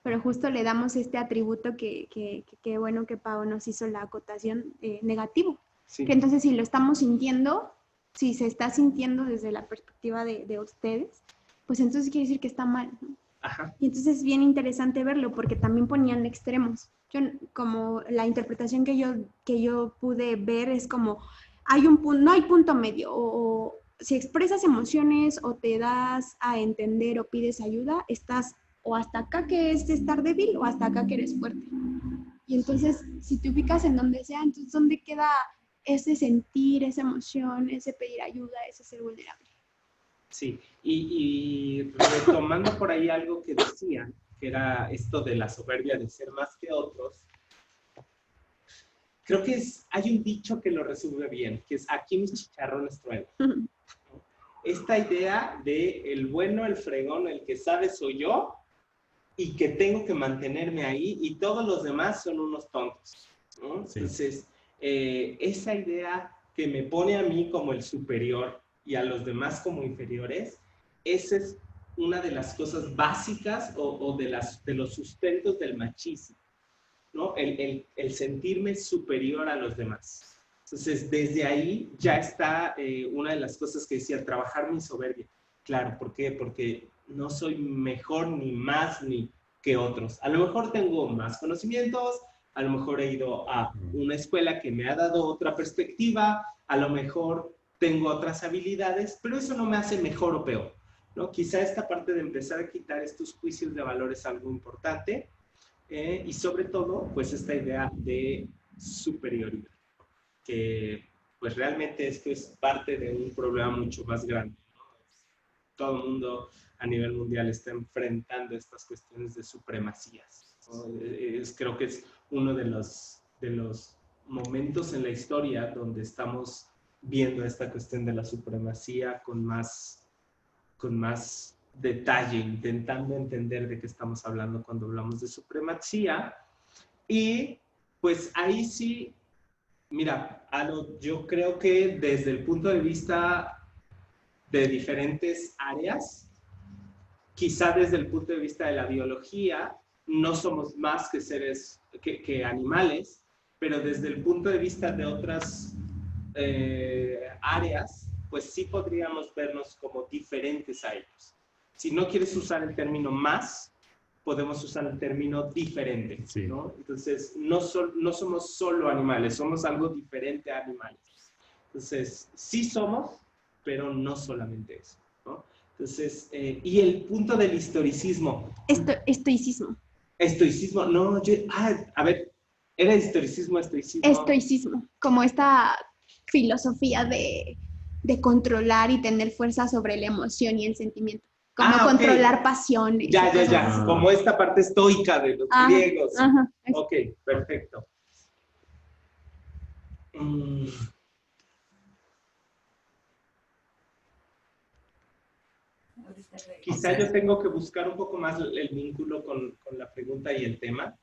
[SPEAKER 2] Pero justo le damos este atributo que bueno que Pau nos hizo la acotación negativo.
[SPEAKER 1] Sí.
[SPEAKER 2] Que entonces si lo estamos sintiendo, si se está sintiendo desde la perspectiva de ustedes, pues entonces quiere decir que está mal, ¿no?
[SPEAKER 1] Ajá.
[SPEAKER 2] Y entonces es bien interesante verlo porque también ponían extremos. Yo, como la interpretación que yo pude ver es como, no hay punto medio, o si expresas emociones o te das a entender o pides ayuda, estás o hasta acá que es estar débil o hasta acá que eres fuerte. Y entonces, si te ubicas en donde sea, entonces ¿dónde queda ese sentir, esa emoción, ese pedir ayuda, ese ser vulnerable?
[SPEAKER 1] Sí, y retomando por ahí algo que decían, que era esto de la soberbia de ser más que otros, creo que hay un dicho que lo resume bien, que es aquí mis chicharrones truenan. Esta idea de el bueno, el fregón, el que sabe soy yo, y que tengo que mantenerme ahí, y todos los demás son unos tontos, ¿no? Sí. Entonces, esa idea que me pone a mí como el superior y a los demás como inferiores, esa es una de las cosas básicas o de los sustentos del machismo, ¿no? El sentirme superior a los demás. Entonces, desde ahí ya está una de las cosas que decía, trabajar mi soberbia. Claro, ¿por qué? Porque no soy mejor ni más ni que otros. A lo mejor tengo más conocimientos, a lo mejor he ido a una escuela que me ha dado otra perspectiva, a lo mejor tengo otras habilidades, pero eso no me hace mejor o peor, ¿no? Quizá esta parte de empezar a quitar estos juicios de valor es algo importante, y sobre todo, pues esta idea de superioridad, que pues realmente esto es parte de un problema mucho más grande, ¿no? Todo el mundo a nivel mundial está enfrentando estas cuestiones de supremacías, ¿no? Creo que es uno de los momentos en la historia donde estamos viendo esta cuestión de la supremacía con más detalle, intentando entender de qué estamos hablando cuando hablamos de supremacía. Y pues ahí sí, mira, yo creo que desde el punto de vista de diferentes áreas, quizá desde el punto de vista de la biología, no somos más que seres, que animales, pero desde el punto de vista de otras áreas, pues sí podríamos vernos como diferentes a ellos. Si no quieres usar el término más, podemos usar el término diferente, sí, ¿no? Entonces, no somos solo animales, somos algo diferente a animales. Entonces, sí somos, pero no solamente eso, ¿no? Entonces, y el punto del historicismo.
[SPEAKER 2] Estoicismo.
[SPEAKER 1] Estoicismo, no, a ver, ¿era estoicismo?
[SPEAKER 2] Estoicismo, como esta filosofía de controlar y tener fuerza sobre la emoción y el sentimiento. Como controlar
[SPEAKER 1] okay.
[SPEAKER 2] Pasiones.
[SPEAKER 1] Ya, como esta parte estoica de los griegos.
[SPEAKER 2] Ajá.
[SPEAKER 1] Ok, perfecto. Quizá yo tengo que buscar un poco más el vínculo con la pregunta y el tema,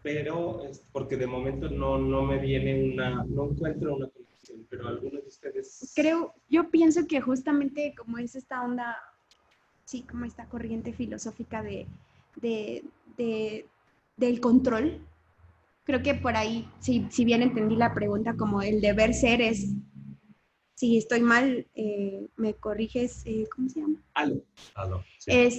[SPEAKER 1] pero porque de momento no me viene no encuentro una conexión, pero algunos de ustedes...
[SPEAKER 2] Yo pienso que justamente como es esta onda, sí, como esta corriente filosófica del control, creo que por ahí, si bien entendí la pregunta, como el deber ser es, si estoy mal, me corriges, ¿cómo se llama?
[SPEAKER 1] Aló.
[SPEAKER 2] Sí.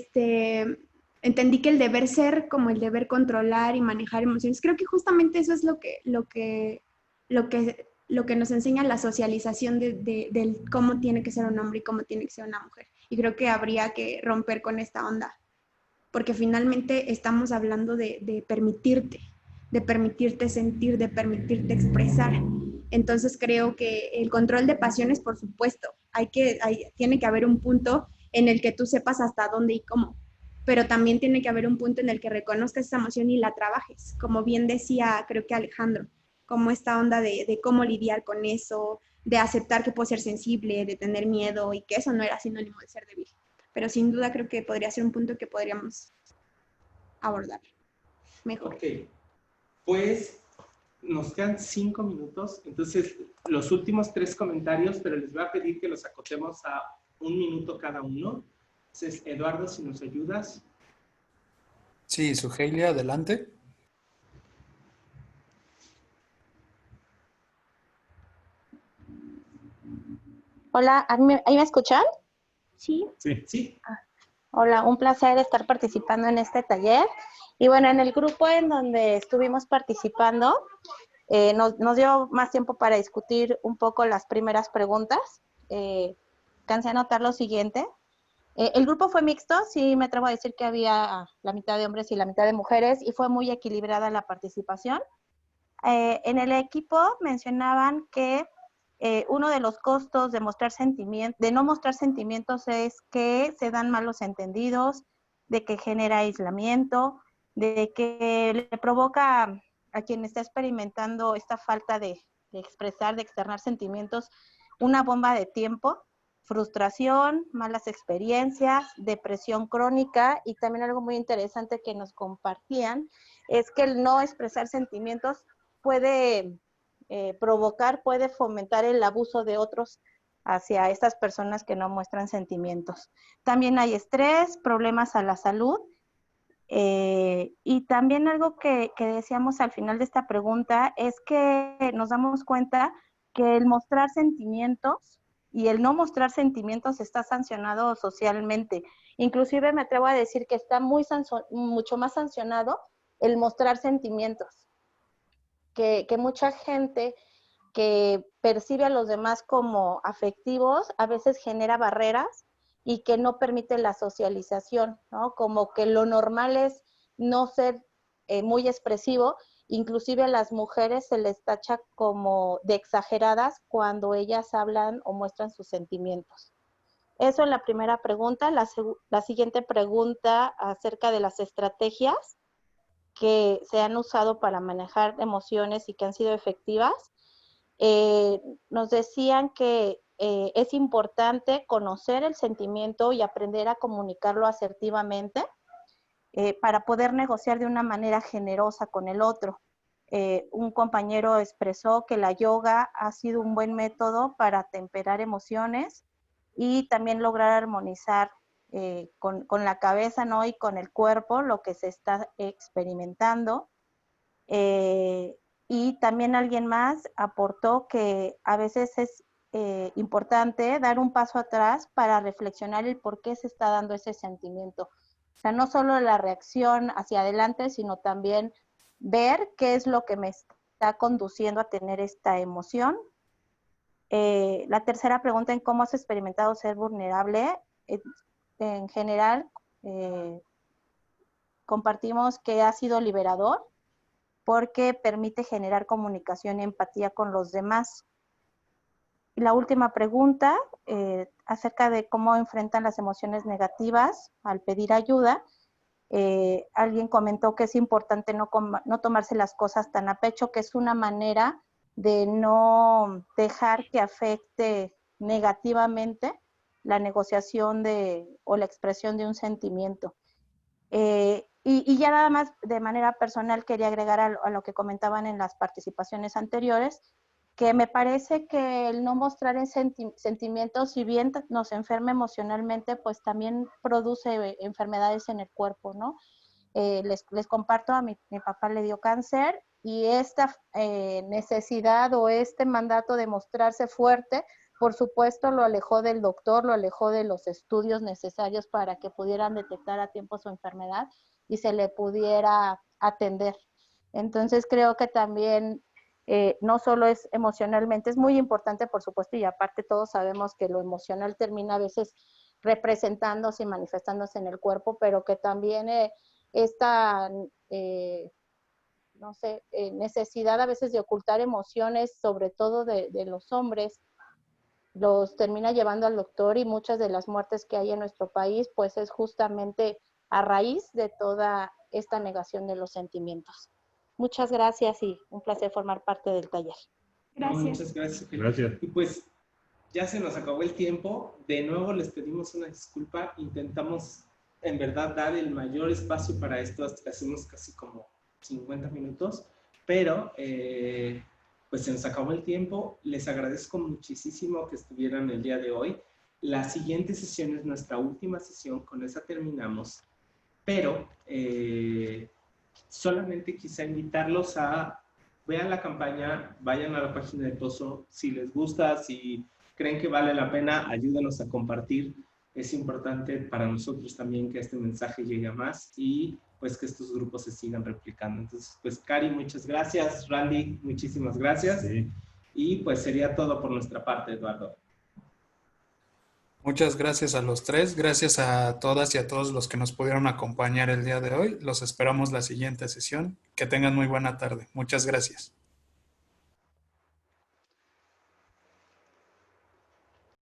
[SPEAKER 2] Entendí que el deber ser, como el deber controlar y manejar emociones, creo que justamente eso es lo que nos enseña la socialización del cómo tiene que ser un hombre y cómo tiene que ser una mujer. Y creo que habría que romper con esta onda, porque finalmente estamos hablando de permitirte sentir, de permitirte expresar. Entonces creo que el control de pasiones, por supuesto, tiene que haber un punto en el que tú sepas hasta dónde y cómo, pero también tiene que haber un punto en el que reconozcas esa emoción y la trabajes, como bien decía, creo que Alejandro, como esta onda de cómo lidiar con eso, de aceptar que puedo ser sensible, de tener miedo y que eso no era sinónimo de ser débil. Pero sin duda creo que podría ser un punto que podríamos abordar mejor.
[SPEAKER 1] Ok, pues nos quedan 5 minutos, entonces los últimos 3 comentarios, pero les voy a pedir que los acotemos a 1 minuto cada uno. Entonces, Eduardo, si nos ayudas.
[SPEAKER 4] Sí, Sugelia, adelante.
[SPEAKER 11] Hola, ¿ahí me escuchan?
[SPEAKER 2] Sí.
[SPEAKER 1] Sí.
[SPEAKER 11] Hola, un placer estar participando en este taller. Y bueno, en el grupo en donde estuvimos participando, nos dio más tiempo para discutir un poco las primeras preguntas. Cansé a notar lo siguiente. El grupo fue mixto, sí me atrevo a decir que había la mitad de hombres y la mitad de mujeres, y fue muy equilibrada la participación. En el equipo mencionaban que uno de los costos de no mostrar sentimientos es que se dan malos entendidos, de que genera aislamiento, de que le provoca a quien está experimentando esta falta de expresar, de externar sentimientos, una bomba de tiempo, frustración, malas experiencias, depresión crónica, y también algo muy interesante que nos compartían es que el no expresar sentimientos puede puede fomentar el abuso de otros hacia estas personas que no muestran sentimientos. También hay estrés, problemas a la salud, y también algo que decíamos al final de esta pregunta es que nos damos cuenta que el mostrar sentimientos y el no mostrar sentimientos está sancionado socialmente. Inclusive me atrevo a decir que está mucho más sancionado el mostrar sentimientos. Que mucha gente que percibe a los demás como afectivos a veces genera barreras y que no permite la socialización, ¿no? Como que lo normal es no ser muy expresivo, inclusive a las mujeres se les tacha como de exageradas cuando ellas hablan o muestran sus sentimientos. Eso es la primera pregunta. La siguiente pregunta acerca de las estrategias que se han usado para manejar emociones y que han sido efectivas. Nos decían que es importante conocer el sentimiento y aprender a comunicarlo asertivamente para poder negociar de una manera generosa con el otro. Un compañero expresó que la yoga ha sido un buen método para temperar emociones y también lograr armonizar con la cabeza, ¿no? Y con el cuerpo lo que se está experimentando. Y también alguien más aportó que a veces es importante dar un paso atrás para reflexionar el por qué se está dando ese sentimiento. O sea, no solo la reacción hacia adelante, sino también ver qué es lo que me está conduciendo a tener esta emoción. La tercera pregunta, en cómo has experimentado ser vulnerable. En general, compartimos que ha sido liberador porque permite generar comunicación y empatía con los demás. Y la última pregunta, acerca de cómo enfrentan las emociones negativas al pedir ayuda. Alguien comentó que es importante no tomarse las cosas tan a pecho, que es una manera de no dejar que afecte negativamente la negociación o la expresión de un sentimiento. Y ya nada más de manera personal quería agregar a lo que comentaban en las participaciones anteriores, que me parece que el no mostrar sentimientos, si bien nos enferma emocionalmente, pues también produce enfermedades en el cuerpo, ¿no? Les comparto, a mi papá le dio cáncer y esta necesidad o este mandato de mostrarse fuerte, por supuesto, lo alejó del doctor, lo alejó de los estudios necesarios para que pudieran detectar a tiempo su enfermedad y se le pudiera atender. Entonces creo que también no solo es emocionalmente, es muy importante, por supuesto, y aparte todos sabemos que lo emocional termina a veces representándose y manifestándose en el cuerpo, pero que también esta, no sé, necesidad a veces de ocultar emociones, sobre todo de los hombres, los termina llevando al doctor, y muchas de las muertes que hay en nuestro país, pues es justamente a raíz de toda esta negación de los sentimientos. Muchas gracias y un placer formar parte del taller.
[SPEAKER 2] Gracias.
[SPEAKER 1] No, muchas gracias.
[SPEAKER 3] Gracias.
[SPEAKER 1] Y pues ya se nos acabó el tiempo. De nuevo les pedimos una disculpa. Intentamos en verdad dar el mayor espacio para esto. Hacemos casi como 50 minutos. Pero pues se nos acabó el tiempo. Les agradezco muchísimo que estuvieran el día de hoy. La siguiente sesión es nuestra última sesión. Con esa terminamos. Pero solamente quise invitarlos a vean la campaña, vayan a la página del Pozo, si les gusta, si creen que vale la pena, ayúdenos a compartir. Es importante para nosotros también que este mensaje llegue a más y pues que estos grupos se sigan replicando. Entonces, pues Cari, muchas gracias. Randy, muchísimas gracias.
[SPEAKER 3] Sí.
[SPEAKER 1] Y pues sería todo por nuestra parte, Eduardo.
[SPEAKER 4] Muchas gracias a los tres. Gracias a todas y a todos los que nos pudieron acompañar el día de hoy. Los esperamos la siguiente sesión. Que tengan muy buena tarde. Muchas gracias.